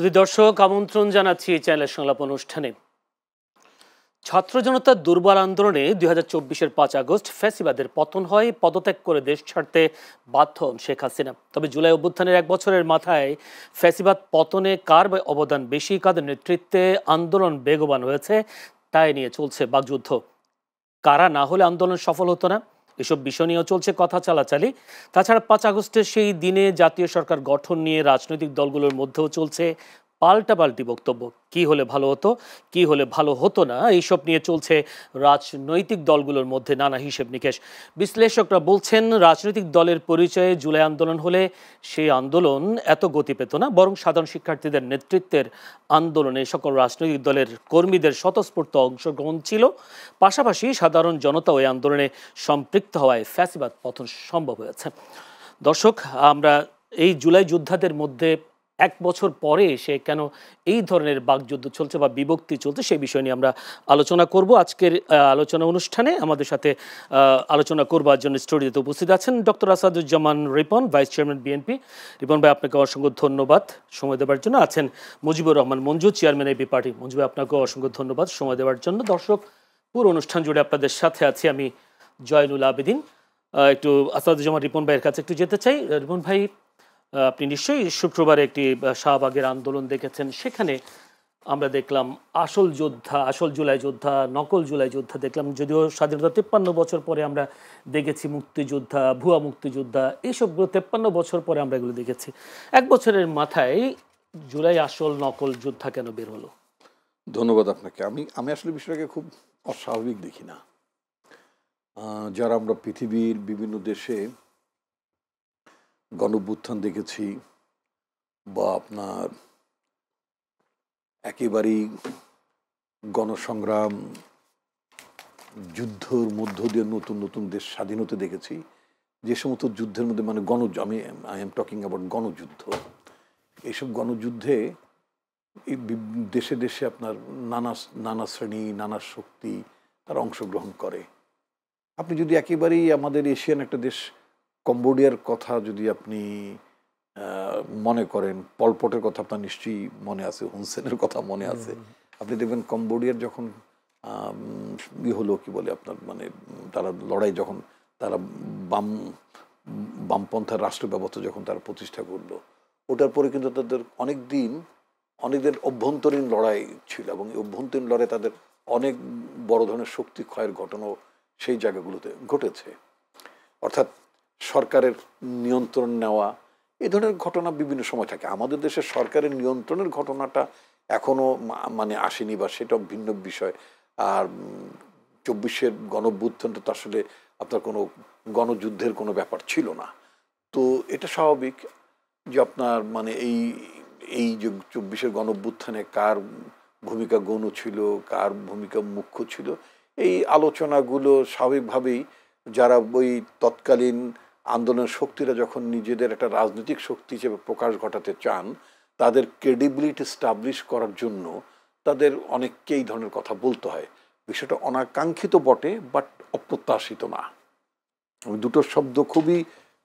শুধু দর্শক আমন্ত্রণ জানাচ্ছি চ্যানেল সংলাপ অনুষ্ঠানে। ছাত্র জনতার দুর্বল আন্দোলনে 2024-এর 5 আগস্ট ফ্যাসিবাদের পতন হয়, পদত্যাগ করে দেশ ছাড়তে বাধ্য হন শেখ হাসিনা। তবে জুলাই অভ্যুত্থানের 1 বছরের মাথায় ফ্যাসিবাদ পতনে কার অবদান বেশি, কাদের নেতৃত্বে আন্দোলন বেগবান হয়েছে, তাই নিয়ে চলছে বাকযুদ্ধ। কারা না হলে আন্দোলন সফল হতো না, এসব বিষয় নিয়েও চলছে কথা চালাচালি। তাছাড়া 5 আগস্টের সেই দিনে জাতীয় সরকার গঠন নিয়ে রাজনৈতিক দলগুলোর মধ্যেও চলছে পাল্টাপাল্টি বক্তব্য। কি হলে ভালো হতো, কি হলে ভালো হতো না, এইসব নিয়ে চলছে রাজনৈতিক দলগুলোর মধ্যে নানা হিসেব নিকেশ। বিশ্লেষকরা বলছেন, রাজনৈতিক দলের পরিচয়ে জুলাই আন্দোলন হলে সেই আন্দোলন এত গতি পেত না, বরং সাধারণ শিক্ষার্থীদের নেতৃত্বের আন্দোলনে সকল রাজনৈতিক দলের কর্মীদের স্বতঃস্ফূর্ত অংশগ্রহণ ছিল। পাশাপাশি সাধারণ জনতা ওই আন্দোলনে সম্পৃক্ত হওয়ায় ফ্যাসিবাদ পতন সম্ভব হয়েছে। দর্শক, আমরা এই জুলাই যোদ্ধাদের মধ্যে 1 বছর পরে এসে কেন এই ধরনের বাকযুদ্ধ চলছে বা বিভক্তি চলছে, সেই বিষয় নিয়ে আমরা আলোচনা করব আজকের আলোচনা অনুষ্ঠানে। আমাদের সাথে আলোচনা করবার জন্য স্টুডিওতে উপস্থিত আছেন doctor Asaduzzaman Ripon, vice chairman BNP. Ripon ভাই, আপনাকে অসংখ্য ধন্যবাদ সময় দেওয়ার জন্য। আছেন Mujibur Rahman Manju, chairman AB party. Manju ভাই, আপনাকেও অসংখ্য ধন্যবাদ সময় দেওয়ার জন্য। দর্শক, পুরো অনুষ্ঠান জুড়ে আপনাদের সাথে আছি আমি জয়নুল আবেদিন। একটু আসাদুজ্জামান রিপন ভাইয়ের কাছে একটু যেতে চাই। রিপন ভাই, আপনি নিশ্চয়ই শুক্রবারে একটি শাহবাগের আন্দোলন দেখেছেন। সেখানে আমরা দেখলাম আসল যোদ্ধা, আসল জুলাই যোদ্ধা, নকল জুলাই যোদ্ধা দেখলাম। যদিও স্বাধীনতা 53 বছর পরে আমরা দেখেছি মুক্তিযোদ্ধা, ভুয়া মুক্তিযোদ্ধা, এইসবগুলো 53 বছর পরে আমরা এগুলো দেখেছি। 1 বছরের মাথায় জুলাই আসল নকল যোদ্ধা কেন বের হলো? ধন্যবাদ আপনাকে। আমি আসলে বিষয়টাকে খুব অস্বাভাবিক দেখি না। যারা আমরা পৃথিবীর বিভিন্ন দেশে গণঅভ্যুত্থান দেখেছি বা আপনার একেবারেই গণসংগ্রাম, যুদ্ধর মধ্য দিয়ে নতুন নতুন দেশ স্বাধীন হতে দেখেছি, যে সমস্ত যুদ্ধের মধ্যে মানে আই এম টকিং অ্যাবাউট গণযুদ্ধ। এইসব গণযুদ্ধে এই দেশে দেশে আপনার নানা শ্রেণী, নানা শক্তি তারা অংশগ্রহণ করে। আপনি যদি একেবারেই আমাদের এশিয়ান একটা দেশ কম্বোডিয়ার কথা যদি আপনি মনে করেন, পলপটের কথা আপনার নিশ্চয়ই মনে আছে, হুনসেনের কথা মনে আছে। আপনি দেখবেন কম্বোডিয়ার যখন হলো কি বলে আপনার মানে তারা লড়াই, যখন তারা বামপন্থার রাষ্ট্র ব্যবস্থা যখন তারা প্রতিষ্ঠা করলো, ওটার পরে কিন্তু তাদের অনেকদিন অভ্যন্তরীণ লড়াই ছিল, এবং এই অভ্যন্তরীণ লড়াই তাদের অনেক বড় ধরনের শক্তি ক্ষয়ের ঘটনাও সেই জায়গাগুলোতে ঘটেছে। অর্থাৎ সরকারের নিয়ন্ত্রণ নেওয়া, এই ধরনের ঘটনা বিভিন্ন সময় থাকে। আমাদের দেশের সরকারের নিয়ন্ত্রণের ঘটনাটা এখনও মানে আসেনি, বা সেটাও ভিন্ন বিষয়। আর 24-এর গণঅভ্যুত্থানটা তো আসলে আপনার কোনো গণযুদ্ধের কোনো ব্যাপার ছিল না। তো এটা স্বাভাবিক যে আপনার মানে এই যে 24-এর গণঅভ্যুত্থানে কার ভূমিকা গৌণ ছিল, কার ভূমিকা মুখ্য ছিল, এই আলোচনাগুলো স্বাভাবিকভাবেই যারা ওই তৎকালীন আন্দোলনের শক্তিরা যখন নিজেদের একটা রাজনৈতিক শক্তি হিসেবে প্রকাশ ঘটাতে চান, তাদের ক্রেডিবিলিটি স্টাবলিশ করার জন্য তাদের অনেককে এই ধরনের কথা বলতে হয়। বিষয়টা অনাকাঙ্ক্ষিত বটে, বাট অপ্রত্যাশিত না। আমি দুটো শব্দ খুবই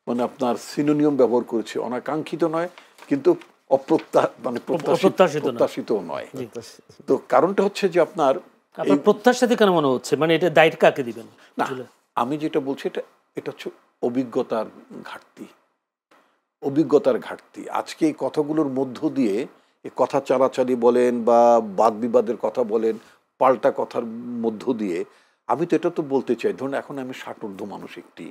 মানে আপনার সিনোনিয়াম ব্যবহার করেছি। অনাকাঙ্ক্ষিত নয়, কিন্তু প্রত্যাশিত নয়। তো কারণটা হচ্ছে যে আপনার প্রত্যাশিত কেন মনে হচ্ছে, মানে এটা দায়িত্ব কাকে দিবেন? না, আমি যেটা বলছি এটা হচ্ছে অভিজ্ঞতার ঘাটতি। আজকে এই কথাগুলোর মধ্য দিয়ে, এই কথা চালাচালি বলেন বা বাদ বিবাদের কথা বলেন, পাল্টা কথার মধ্য দিয়ে আমি তো এটা তো বলতে চাই, ধরুন এখন আমি 60 ঊর্ধ্ব মানুষ একটি,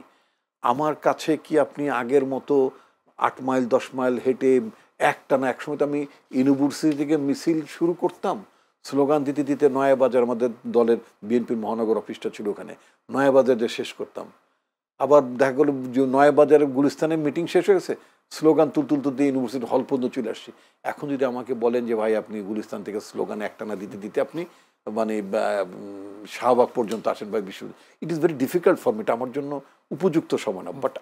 আমার কাছে কি আপনি আগের মতো 8 মাইল 10 মাইল হেঁটে একটানা, একসময় তো আমি ইউনিভার্সিটি থেকে মিছিল শুরু করতাম, স্লোগান দিতে দিতে নয়াবাজার, আমাদের দলের বিএনপির মহানগর অফিসটা ছিল ওখানে, নয়াবাজার দিয়ে শেষ করতাম। আবার দেখা গেল যে নয়াবাজারের গুলিস্তানে মিটিং শেষ হয়ে গেছে, স্লোগান তুলতে দিয়ে ইউনিভার্সিটি হল পর্যন্ত চলে আসছি। এখন যদি আমাকে বলেন যে ভাই আপনি গুলিস্তান থেকে স্লোগান একটানা দিতে দিতে আপনি মানে শাহবাগ পর্যন্ত আসেন ভাই, it is very difficult for me, এটা আমার জন্য উপযুক্ত সময় না। বাট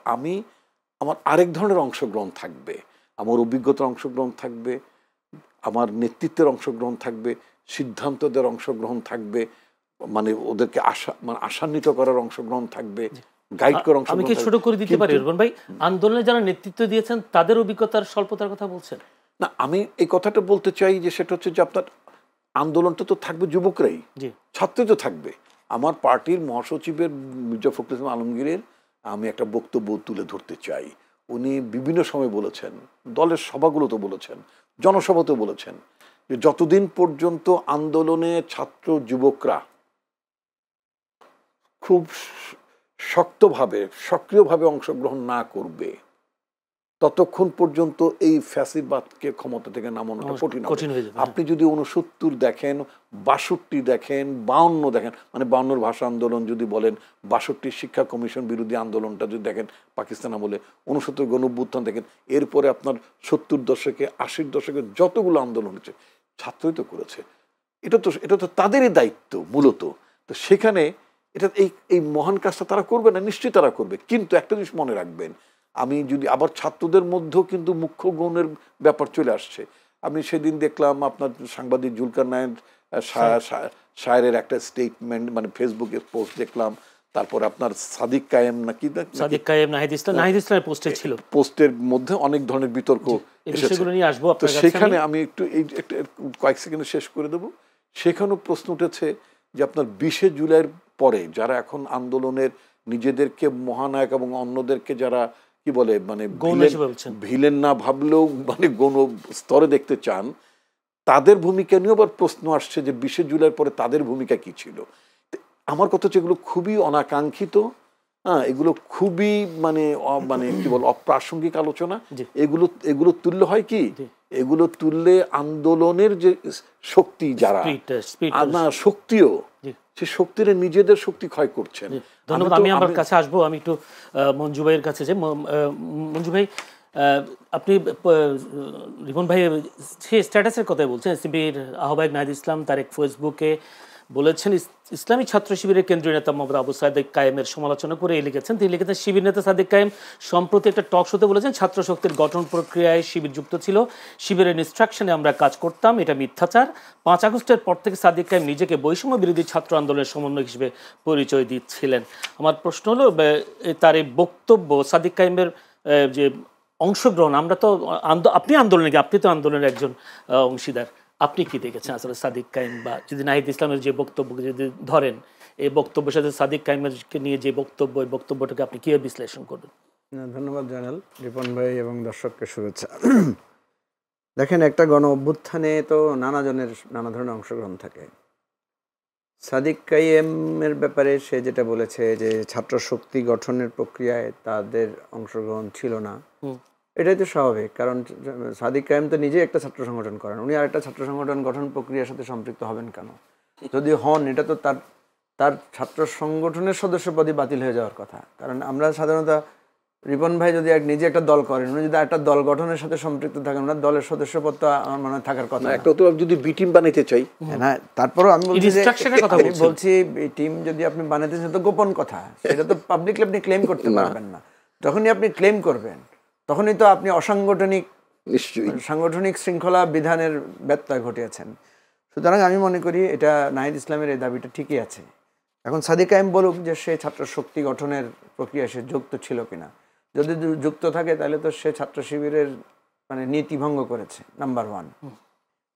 আমার আরেক ধরনের অংশগ্রহণ থাকবে, আমার অভিজ্ঞতার অংশগ্রহণ থাকবে, আমার নেতৃত্বের অংশগ্রহণ থাকবে, সিদ্ধান্তদের অংশগ্রহণ থাকবে, মানে ওদেরকে আশান্বিত করার অংশগ্রহণ থাকবে, গাইড করার অংশগ্রহণ। আমি কি ছোট করে দিতে পারি রিপন ভাই, আন্দোলনে যারা নেতৃত্ব দিয়েছেন তাদের অভিজ্ঞতার স্বল্পতার কথা বলছেন? না, আমি এই কথাটা বলতে চাই যে সেটা হচ্ছে যে আপনার আন্দোলনটা তো থাকবে যুবকরাই, ছাত্রই তো থাকবে। আমার পার্টির মহাসচিবের মির্জা ফখরুল ইসলাম আলমগীরের আমি একটা বক্তব্য তুলে ধরতে চাই। উনি বিভিন্ন সময় বলেছেন, দলের সভাগুলোতে বলেছেন, জনসভাতেও বলেছেন যে যতদিন পর্যন্ত আন্দোলনে ছাত্র যুবকরা খুব শক্তভাবে সক্রিয়ভাবে অংশগ্রহণ না করবে ততক্ষণ পর্যন্ত এই ফ্যাসিবাদকে ক্ষমতা থেকে নামানোটা কঠিন হয়ে যাবে। আপনি যদি 69 দেখেন, 62 দেখেন, 52 দেখেন, মানে 52 ভাষা আন্দোলন যদি বলেন, 62 শিক্ষা কমিশন বিরোধী আন্দোলনটা যদি দেখেন পাকিস্তান আমলে, 69 গণঅভ্যুত্থান দেখেন, এরপরে আপনার 70 দশকে 80 দশকে যতগুলো আন্দোলন হচ্ছে ছাত্রই তো করেছে। এটা তো তাদেরই দায়িত্ব মূলত। তো সেখানে এটা এই মহান কাজটা তারা করবে না, নিশ্চয়ই তারা করবে। কিন্তু একটা জিনিস মনে রাখবেন, আমি যদি আবার ছাত্রদের মধ্যেও কিন্তু মুখ্য গৌণের ব্যাপার চলে আসছে। আমি সেদিন দেখলাম আপনার সাংবাদিক জুলকার নায়েক শায়ের একটা স্টেটমেন্ট, মানে ফেসবুকে পোস্ট দেখলাম। তারপর আপনার সাদিক কায়েম নাকি সাদিক কায়েম নাহিদ ইসলামের পোস্টে ছিল, পোস্টের মধ্যে অনেক ধরনের বিতর্ক এসেছে। তো সেখানে আমি একটু কয়েক সেকেন্ডে শেষ করে দেবো। সেখানেও প্রশ্ন উঠেছে যে আপনার 20শে জুলাইয়ের পরে যারা এখন আন্দোলনের নিজেদেরকে মহানায়ক এবং অন্যদেরকে যারা কি বলে মানে ভিলেন না ভাবলেও মানে গণ স্তরে দেখতে চান, তাদের ভূমিকা নিয়েও আবার প্রশ্ন আসছে যে 20শে জুলাইয়ের পরে তাদের ভূমিকা কি ছিল। আমার কথা হচ্ছে এগুলো খুবই অনাকাঙ্ক্ষিত, হ্যাঁ, এগুলো খুবই মানে মানে কি বল অপ্রাসঙ্গিক আলোচনা। এগুলো তুললে হয় কি, এগুলো তুললে আন্দোলনের যে শক্তি, যারা না শক্তিও, সে শক্তির নিজেদের শক্তি ক্ষয় করছেন। ধন্যবাদ। আমি আমার কাছে আসবো, আমি একটু মঞ্জু ভাইয়ের কাছে যে মঞ্জু ভাই, আপনি রিপন ভাই সে স্ট্যাটাসের কথাই বলছেন। এসিবির আহ্বায়ক নাহিদ ইসলাম তারেক ফেসবুকে বলেছেন, ইসলামী ছাত্র শিবিরের কেন্দ্রীয় নেতা মোহাম্মদ আবু সাদিক কায়েমের সমালোচনা করে লিখেছেন, তিনি লিখেছেন, শিবির নেতা সাদিক কায়েম সম্প্রতি একটা টক শোতে বলেছেন ছাত্র শক্তির গঠন প্রক্রিয়ায় শিবির যুক্ত ছিল, শিবিরের ইনস্ট্রাকশনে আমরা কাজ করতাম, এটা মিথ্যাচার। 5 আগস্টের পর থেকে সাদিক কায়েম নিজেকে বৈষম্য বিরোধী ছাত্র আন্দোলনের সমন্বয়ক হিসেবে পরিচয় দিচ্ছিলেন। আমার প্রশ্ন হলো, তার এই বক্তব্য, সাদিক কায়েমের যে অংশগ্রহণ, আমরা তো আপনি আন্দোলনে, আপনি তো আন্দোলনের একজন অংশীদার, আপনি কি দেখেছেন আসলে সাদিক কায়েম বা যদি নাহিদ ইসলামের যে বক্তব্যকে যদি ধরেন, এই বক্তব্যের সাথে সাদিক কায়েমের নিয়ে যে বক্তব্য, এই বক্তব্যটাকে আপনি কিভাবে বিশ্লেষণ করবেন? ধন্যবাদ জানাল রিপন ভাই এবং দর্শককে শুভেচ্ছা। দেখেন, একটা গণ অভ্যুত্থানে তো নানা জনের নানা ধরনের অংশগ্রহণ থাকে। সাদিক কায়েমের ব্যাপারে সে যেটা বলেছে যে ছাত্র শক্তি গঠনের প্রক্রিয়ায় তাদের অংশগ্রহণ ছিল না, এটাই তো স্বাভাবিক। কারণ সাদিক কায়েম তো নিজে একটা ছাত্র সংগঠন করেন, উনি আর একটা ছাত্র সংগঠন গঠন প্রক্রিয়ার সাথে সম্পৃক্ত হবেন কেন? যদি হন, এটা তো তার ছাত্র সংগঠনের সদস্যপদই বাতিল হয়ে যাওয়ার কথা। কারণ আমরা সাধারণত, রিপন ভাই যদি নিজে একটা দল করেন, উনি যদি একটা দল গঠনের সাথে সম্পৃক্ত থাকেন, ওনার দলের সদস্যপদ তো আমার মনে হয় থাকার কথা। একটা তো যদি বি টিম বানাইতে চাই, হ্যাঁ, তারপরও আমি বলছি এই টিম যদি আপনি বানাইতে চান তো গোপন কথা, সেটা তো পাবলিকলি আপনি ক্লেম করতে পারবেন না। যখনই আপনি ক্লেম করবেন তখনই তো আপনি সাংগঠনিক শৃঙ্খলা বিধানের ব্যত্যয় ঘটিয়েছেন। সুতরাং আমি মনে করি এটা নাহিদ ইসলামের এই দাবিটা ঠিকই আছে। এখন সাদিক কায়েম বলুক যে সে ছাত্র শক্তি গঠনের প্রক্রিয়া সে যুক্ত ছিল কিনা, যদি যুক্ত থাকে তাহলে তো সে ছাত্র শিবিরের মানে নীতি ভঙ্গ করেছে, নাম্বার 1।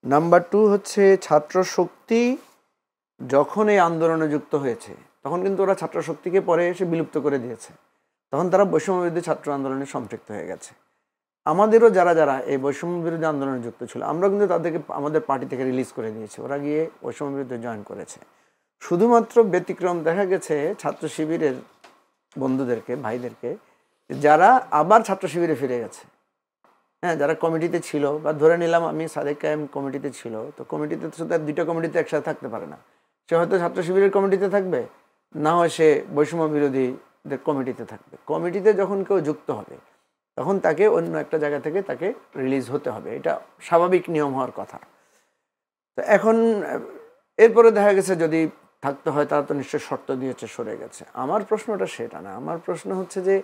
নাম্বার 2 হচ্ছে ছাত্র শক্তি যখন এই আন্দোলনে যুক্ত হয়েছে তখন কিন্তু ওরা ছাত্র শক্তিকে পরে এসে বিলুপ্ত করে দিয়েছে, তখন তারা বৈষম্য বিরোধী ছাত্র আন্দোলনে সম্পৃক্ত হয়ে গেছে। আমাদেরও যারা এই বৈষম্য বিরোধী আন্দোলনে যুক্ত ছিল, আমরা কিন্তু তাদেরকে আমাদের পার্টি থেকে রিলিজ করে দিয়েছি, ওরা গিয়ে বৈষম্য বিরুদ্ধে জয়েন করেছে। শুধুমাত্র ব্যতিক্রম দেখা গেছে ছাত্র শিবিরের বন্ধুদেরকে, ভাইদেরকে, যারা আবার ছাত্র শিবিরে ফিরে গেছে। হ্যাঁ, যারা কমিটিতে ছিল, বা ধরে নিলাম আমি সাদিক কায়েম কমিটিতে ছিল, তো কমিটিতে তো তার 2টা কমিটিতে একসাথে থাকতে পারে না। সে হয়তো ছাত্র শিবিরের কমিটিতে থাকবে, না হয় সে বৈষম্য বিরোধীদের কমিটিতে থাকবে। কমিটিতে যখন কেউ যুক্ত হবে তখন তাকে অন্য একটা জায়গা থেকে তাকে রিলিজ হতে হবে, এটা স্বাভাবিক নিয়ম হওয়ার কথা। তো এখন এরপরে দেখা গেছে যদি থাকতে হয় তারা তো নিশ্চয় শর্ত দিয়েছে, সরে গেছে। আমার প্রশ্নটা সেটা না, আমার প্রশ্ন হচ্ছে যে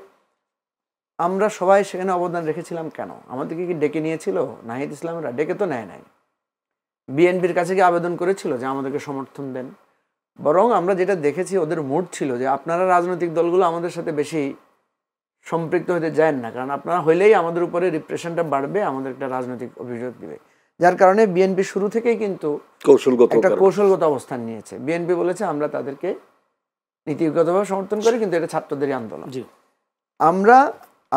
আমরা সবাই সেখানে অবদান রেখেছিলাম কেন? আমাদেরকে কি ডেকে নিয়েছিল নাহিদ ইসলামেরা? ডেকে তো নেয় নাই। বিএনপির কাছে কি আবেদন করেছিল যে আমাদেরকে সমর্থন দেন? বরং আমরা যেটা দেখেছি, ওদের মুড ছিল যে আপনারা রাজনৈতিক দলগুলো আমাদের সাথে বেশি সম্পৃক্ত হতে যায় না, কারণ আপনারা হইলেই আমাদের উপরে রিপ্রেশনটা বাড়বে, আমাদের একটা রাজনৈতিক অভিযোগ দিবে। যার কারণে বিএনপি শুরু থেকেই কিন্তু কৌশলগত অবস্থান নিয়েছে। বিএনপি বলেছে আমরা তাদেরকে নীতিগতভাবে সমর্থন করি, কিন্তু এটা ছাত্রদেরই আন্দোলন। আমরা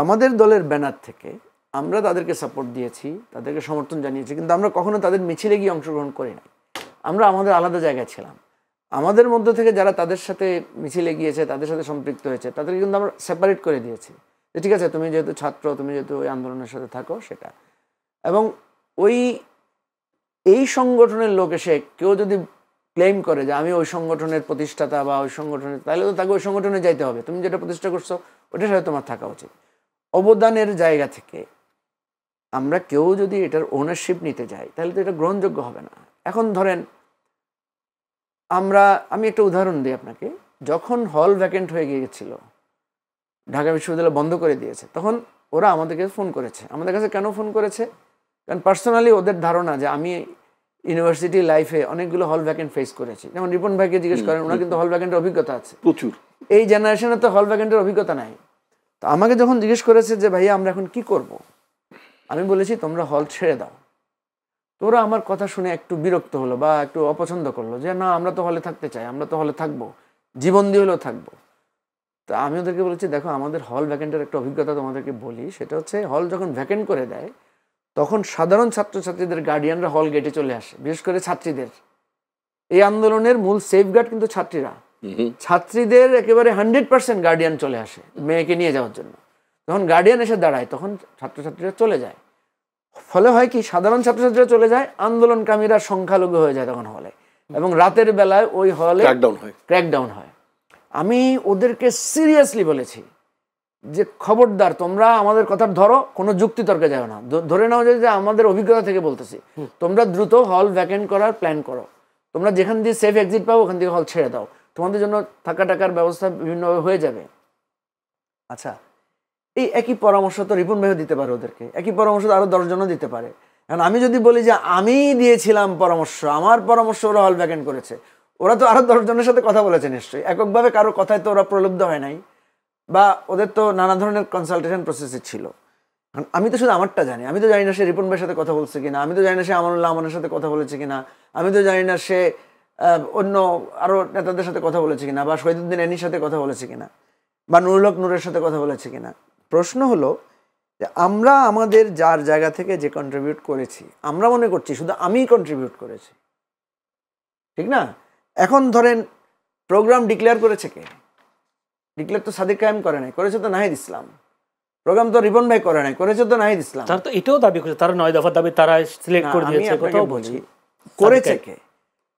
আমাদের দলের ব্যানার থেকে আমরা তাদেরকে সাপোর্ট দিয়েছি, তাদেরকে সমর্থন জানিয়েছি, কিন্তু আমরা কখনো তাদের মিছিলে গিয়ে অংশগ্রহণ করি নাই। আমরা আমাদের আলাদা জায়গায় ছিলাম। আমাদের মধ্য থেকে যারা তাদের সাথে মিছিলে গিয়েছে, তাদের সাথে সম্পৃক্ত হয়েছে, তাদেরকে কিন্তু আমরা সেপারেট করে দিয়েছি যে ঠিক আছে, তুমি যেহেতু ছাত্র, তুমি যেহেতু ওই আন্দোলনের সাথে থাকো সেটা। এবং এই সংগঠনের লোক এসে কেউ যদি ক্লেম করে যে আমি ওই সংগঠনের প্রতিষ্ঠাতা বা ওই সংগঠনের, তাহলে তো তাকে ওই সংগঠনে যাইতে হবে। তুমি যেটা প্রতিষ্ঠা করছো ওটার সাথে তোমার থাকা উচিত। অবদানের জায়গা থেকে আমরা কেউ যদি এটার ওনারশিপ নিতে যাই তাহলে তো এটা গ্রহণযোগ্য হবে না। এখন ধরেন আমি একটা উদাহরণ দিই আপনাকে। যখন হল ভ্যাকেন্ট হয়ে গিয়েছিল, ঢাকা বিশ্ববিদ্যালয় বন্ধ করে দিয়েছে, তখন ওরা আমাদেরকে ফোন করেছে। আমাদের কাছে কেন ফোন করেছে? কারণ পার্সোনালি ওদের ধারণা যে আমি ইউনিভার্সিটি লাইফে অনেকগুলো হল ভ্যাকেন্ট ফেস করেছি। যেমন রিপন ভাইকে জিজ্ঞেস করেন, ওনার কিন্তু হল ভ্যাকেন্টের অভিজ্ঞতা আছে প্রচুর। এই জেনারেশনে তো হল ভ্যাকেন্টের অভিজ্ঞতা নাই। তো আমাকে যখন জিজ্ঞেস করেছে যে ভাইয়া আমরা এখন কি করব, আমি বলেছি তোমরা হল ছেড়ে দাও। তোরা আমার কথা শুনে একটু বিরক্ত হলো বা একটু অপছন্দ করলো যে না, আমরা তো হলে থাকতে চাই, আমরা তো হলে থাকবো, জীবন দিয়ে হলেও থাকবো। তো আমি ওদেরকে বলেছি দেখো, আমাদের হল ভ্যাকেন্টের একটা অভিজ্ঞতা তোমাদেরকে বলি। সেটা হচ্ছে হল যখন ভ্যাকেন্ট করে দেয় তখন সাধারণ ছাত্রছাত্রীদের গার্ডিয়ানরা হল গেটে চলে আসে, বিশেষ করে ছাত্রীদের। এই আন্দোলনের মূল সেফগার্ড কিন্তু ছাত্রীরা। ছাত্রীদের একেবারে 100% গার্ডিয়ান চলে আসে মেয়েকে নিয়ে যাওয়ার জন্য। যখন গার্ডিয়ান এসে দাঁড়ায় তখন ছাত্রছাত্রীরা চলে যায়। ফলে হয় কি, সাধারণ ছাত্রছাত্রীরা চলে যায়, আন্দোলনকামীরা সংখ্যালঘু হয়ে যায় তখন হলে, এবং রাতের বেলায় ওই হলে ক্র্যাকডাউন হয়। আমি ওদেরকে সিরিয়াসলি বলেছি যে খবরদার, তোমরা আমাদের কথা ধরো, কোনো যুক্তি তর্কে যাও না, ধরে নাও যে আমাদের অভিজ্ঞতা থেকে বলতেছি, তোমরা দ্রুত হল ভ্যাকেন্ট করার প্ল্যান করো, তোমরা যেখান দিয়ে সেফ এক্সিট পাবো ওখান থেকে হল ছেড়ে দাও, তোমাদের জন্য থাকা টাকার ব্যবস্থা বিভিন্নভাবে হয়ে যাবে। আচ্ছা, এই একই পরামর্শ তো রিপন ভাইও দিতে পারে ওদেরকে, একই পরামর্শ আরো 10 জনও দিতে পারে। কারণ আমি যদি বলি যে আমি দিয়েছিলাম পরামর্শ, আমার পরামর্শ ওরা হল ভ্যাকেন্ট করেছে, ওরা তো আরো 10 জনের সাথে কথা বলেছে নিশ্চয়ই, এককভাবে কারো কথায় তো ওরা প্রলুব্ধ হয় নাই, বা ওদের তো নানা ধরনের কনসালটেশন প্রসেসে ছিল। আমি তো শুধু আমারটা জানি, আমি তো জানি না সে রিপন ভাইয়ের সাথে কথা বলছে কিনা, আমি তো জানি না সে আমানুল্লাহ আমানের সাথে কথা বলেছে কিনা, আমি তো জানি না সে অন্য আরো নেতাদের সাথে কথা বলেছে কিনা, বা শহীদুদ্দিন এনির সাথে কথা বলেছে কিনা, বা নুরুল হক নূরের সাথে কথা বলেছে কিনা। প্রশ্ন হলো যে আমরা আমাদের যার জায়গা থেকে যে কন্ট্রিবিউট করেছি, আমরা মনে করছি শুধু আমিই কন্ট্রিবিউট করেছি, ঠিক না? এখন ধরেন প্রোগ্রাম ডিক্লেয়ার করেছে কে? ডিক্লেয়ার তো সাদিক কায়েম করে নাই, করেছে তো নাহিদ ইসলাম। প্রোগ্রাম তো রিপন ভাই করে নাই, করেছে তো নাহিদ ইসলাম। তারা তো এটাও দাবি করেছে, তারা 9 দফা দাবি তারা সিলেক্ট করে দিয়েছে। কোথাও বলছি করেছে কে?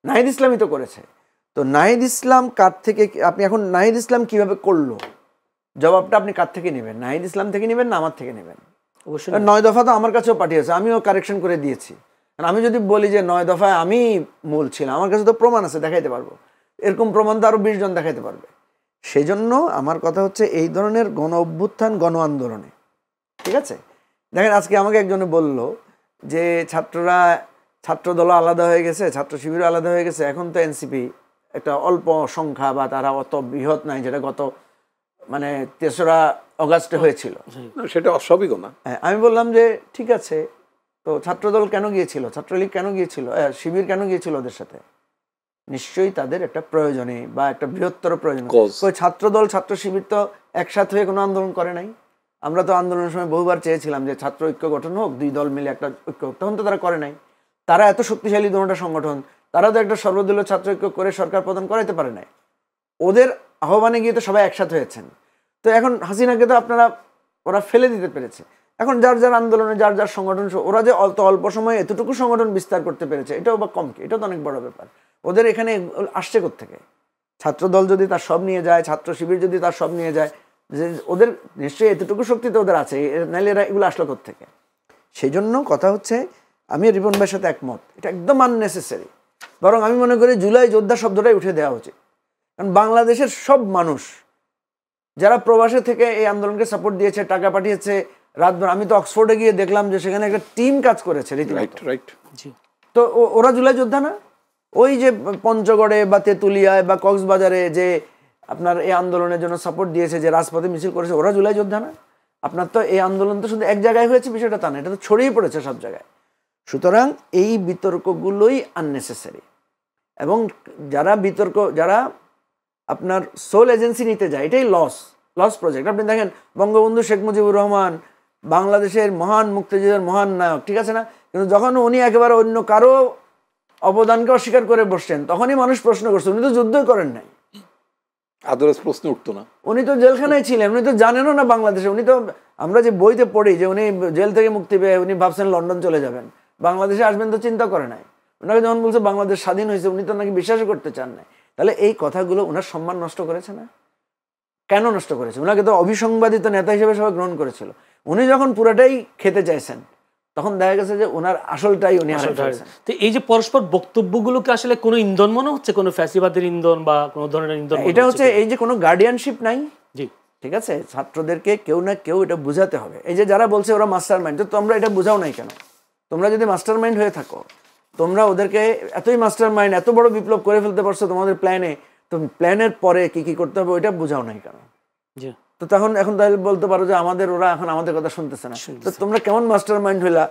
নাহিদ ইসলামই তো করেছে। তো নাহিদ ইসলাম কার থেকে, আপনি এখন নাহিদ ইসলাম কিভাবে করলো, জবাবটা আপনি কার থেকে নেবেন? নাহিদ ইসলাম থেকে নেবেন না আমার থেকে নেবেন? অবশ্যই 9 দফা তো আমার কাছেও পাঠিয়েছে, আমিও কারেকশন করে দিয়েছি। কারণ আমি যদি বলি যে 9 দফায় আমি মূল ছিলাম, আমার কাছে তো প্রমাণ আছে, দেখাইতে পারবো। এরকম প্রমাণ তো আরো 20 জন দেখাইতে পারবে। সেই জন্য আমার কথা হচ্ছে এই ধরনের গণ অভ্যুত্থান, গণ আন্দোলনে, ঠিক আছে? দেখেন আজকে আমাকে একজনে বলল যে ছাত্রদল আলাদা হয়ে গেছে, ছাত্র শিবির আলাদা হয়ে গেছে, এখন তো এনসিপি একটা অল্প সংখ্যা বা তারা অত বৃহৎ নাই, যেটা গত মানে 3রা অগাস্টে হয়েছিল। সেটা অস্বাভাবিক না। আমি বললাম যে ঠিক আছে, তো ছাত্রদল কেন গিয়েছিল, ছাত্রলীগ কেন গিয়েছিল, শিবির কেন গিয়েছিল ওদের সাথে? নিশ্চয়ই তাদের একটা প্রয়োজনে বা একটা বৃহত্তর প্রয়োজন। ছাত্রদল ছাত্র শিবির তো একসাথে হয়ে কোনো আন্দোলন করে নাই। আমরা তো আন্দোলনের সময় বহুবার চেয়েছিলাম যে ছাত্র ঐক্য গঠন হোক, 2 দল মিলে একটা ঐক্য হোক, তখন তো তারা করে নাই। তারা এত শক্তিশালী দুটো সংগঠন, তারা তো একটা সর্বদলীয় ছাত্র ঐক্য করে সরকার প্রদান করাইতে পারে নাই। ওদের আহ্বানে গিয়ে তো সবাই একসাথে হয়েছেন। তো এখন হাসিনাকে তো ওরা ফেলে দিতে পেরেছে। এখন যার যার আন্দোলনে যার যার সংগঠন, ওরা যে অল্প সময়ে এতটুকু সংগঠন বিস্তার করতে পেরেছে, এটাও বা কম কি? এটা তো অনেক বড় ব্যাপার। ওদের এখানে আসছে কোত্থেকে? ছাত্রদল যদি তার সব নিয়ে যায়, ছাত্র শিবির যদি তার সব নিয়ে যায়, যে ওদের নিশ্চয়ই এতটুকু শক্তি তো ওদের আছে, নাহলে এরা এগুলো আসলো কোত্থেকে? সেই জন্য কথা হচ্ছে, আমি রিপন ভাইয়ের সাথে একমত, এটা একদম আননেসেসারি। বরং আমি মনে করি জুলাই যোদ্ধা শব্দটাই উঠে দেওয়া উচিত। কারণ বাংলাদেশের সব মানুষ যারা প্রবাসে থেকে এই আন্দোলনকে সাপোর্ট দিয়েছে, টাকা পাঠিয়েছে রাতভর, আমি তো অক্সফোর্ডে গিয়ে দেখলাম যে সেখানে একটা টিম কাজ করেছে রীতিমতো। তো ওরা জুলাই যোদ্ধা না? ওই যে পঞ্চগড়ে বা তেঁতুলিয়ায় বা কক্সবাজারে যে আপনার এই আন্দোলনের জন্য সাপোর্ট দিয়েছে, যে রাজপথে মিছিল করেছে, ওরা জুলাই যোদ্ধা না? আপনার তো এই আন্দোলন তো শুধু এক জায়গায় হয়েছে, বিষয়টা তা না, এটা তো ছড়িয়ে পড়েছে সব জায়গায়। সুতরাং এই বিতর্কগুলোই আননেসেসারি। এবং যারা আপনার সোল এজেন্সি নিতে যায়, এটাই লস প্রজেক্ট। আপনি দেখেন বঙ্গবন্ধু শেখ মুজিবুর রহমান বাংলাদেশের মহান মুক্তিযুদ্ধের মহান নায়ক, ঠিক আছে না? কিন্তু যখন উনি একেবারে অন্য কারো অবদানকে অস্বীকার করে বসছেন, তখনই মানুষ প্রশ্ন করছে উনি তো যুদ্ধই করেন নাই, আদারস প্রশ্ন উঠতো না, উনি তো জেলখানায় ছিলেন, উনি তো জানেনও না বাংলাদেশে। উনি তো, আমরা যে বইতে পড়ি যে উনি জেল থেকে মুক্তি পেয়ে উনি ভাবছেন লন্ডন চলে যাবেন, বাংলাদেশে আসবেন তো চিন্তা করে নাই। ওনাকে যখন বলছে বাংলাদেশ স্বাধীন হয়েছে, উনি তো নাকি বিশ্বাসই করতে চান নাই। তাহলে এই কথাগুলো ওনার সম্মান নষ্ট করেছে না? কেন নষ্ট করেছে? ওনাকে তো অবিসংবাদিত নেতা হিসেবে সবাই গ্রহণ করেছিল। উনি যখন পুরাটাই খেতে চাইছেন, তখন দেখা গেছে যে ওনার আসলটাই উনি হারিয়ে ফেলেছেন। তো এই যে পরস্পর বক্তব্যগুলোকে আসলে কোনো ইন্ধন মনে হচ্ছে, কোনো ফ্যাসিবাদের ইন্ধন বা কোনো ধরনের ইন্ধন? এটা হচ্ছে এই যে কোনো গার্ডিয়ানশিপ নাই। জি, ঠিক আছে, ছাত্রদেরকে কেউ না কেউ এটা বুঝাতে হবে। এই যে যারা বলছে ওরা মাস্টার মাইন্ড, তো তোমরা এটা বুঝাও নাই কেন? তোমরা যদি মাস্টার মাইন্ড হয়ে থাকো, তোমরা ওদেরকে এতই মাস্টার মাইন্ড, এত বড় বিপ্লব করে ফেলতে পারছো তোমাদের প্ল্যানে, তো প্ল্যানের পরে কি কি করতে হবে ওইটা বুঝাও নাই কেন? জি। তো তখন এখন তাহলে বলতে পারো যে ওরা এখন আমাদের কথা শুনতেছে না। তো তোমরা কেমন মাস্টার মাইন্ড হইলা?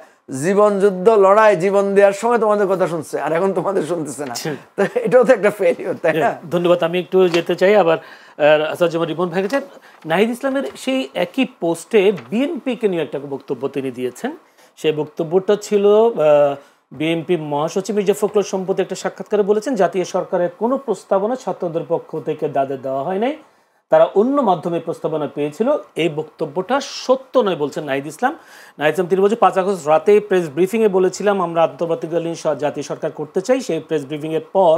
জীবন যুদ্ধ লড়াই জীবন দেওয়ার সময় তোমাদের কথা শুনছে, আর এখন তোমাদের শুনতেছে না। তো এটাও তো একটা ফেলিওর, তাই না? ধন্যবাদ। আমি একটু যেতে চাই আবার আসাদুজ্জামান রিপন ভাই কাছে। নাহিদ ইসলামের সেই একই পোস্টে বিএনপিকে নিয়ে একটা বক্তব্য তিনি দিয়েছেন। সেই বক্তব্যটা ছিল বিএনপি মহাসচিব মির্জা ফখরুল সম্প্রতি একটা সাক্ষাৎকারে বলেছেন, জাতীয় সরকারের কোনো প্রস্তাবনা ছাত্রদের পক্ষ থেকে তাদের দেওয়া হয় নাই, তারা অন্য মাধ্যমে প্রস্তাবনা পেয়েছিল। এই বক্তব্যটা সত্য নয় বলছেন নাহিদ ইসলাম। নাহিদ ইসলাম তিনি বলছেন, 5 আগস্ট রাতে প্রেস ব্রিফিংয়ে বলেছিলাম আমরা আন্তর্জাতিককালীন জাতীয় সরকার করতে চাই। সেই প্রেস ব্রিফিংয়ের পর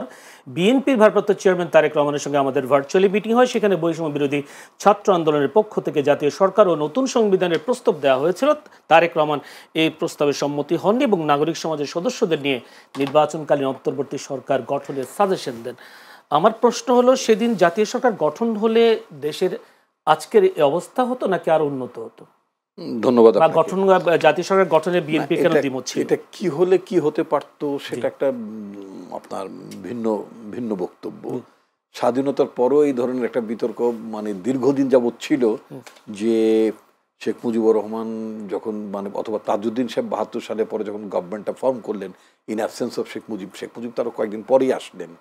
বিএনপির ভারপ্রাপ্ত চেয়ারম্যান তারেক রহমানের সঙ্গে আমাদের ভার্চুয়ালি মিটিং হয়। সেখানে বৈষম্য বিরোধী ছাত্র আন্দোলনের পক্ষ থেকে জাতীয় সরকার ও নতুন সংবিধানের প্রস্তাব দেওয়া হয়েছিল। তারেক রহমান এই প্রস্তাবে সম্মতি হননি এবং নাগরিক সমাজের সদস্যদের নিয়ে নির্বাচনকালীন অন্তর্বর্তী সরকার গঠনের সাজেশন দেন। আমার প্রশ্ন হলো, সেদিন জাতীয় সরকার গঠন হলে দেশের আজকের এই অবস্থা হতো নাকি আর উন্নত হতো? ধন্যবাদ। জাতীয় সরকার গঠনে বিএনপি কেন দ্বিমত ছিল? এটা কি হলে কি হতে পারতো সেটা একটা আপনার ভিন্ন ভিন্ন বক্তব্য। স্বাধীনতার পরও এই ধরনের একটা বিতর্ক মানে দীর্ঘদিন যাবৎ ছিল যে শেখ মুজিবুর রহমান যখন অথবা তাজউদ্দিন সাহেব 72 সালে পরে যখন গভর্নমেন্টটা ফর্ম করলেন in absence of Sheikh Mujib তারও কয়েকদিন পরেই আসলেন।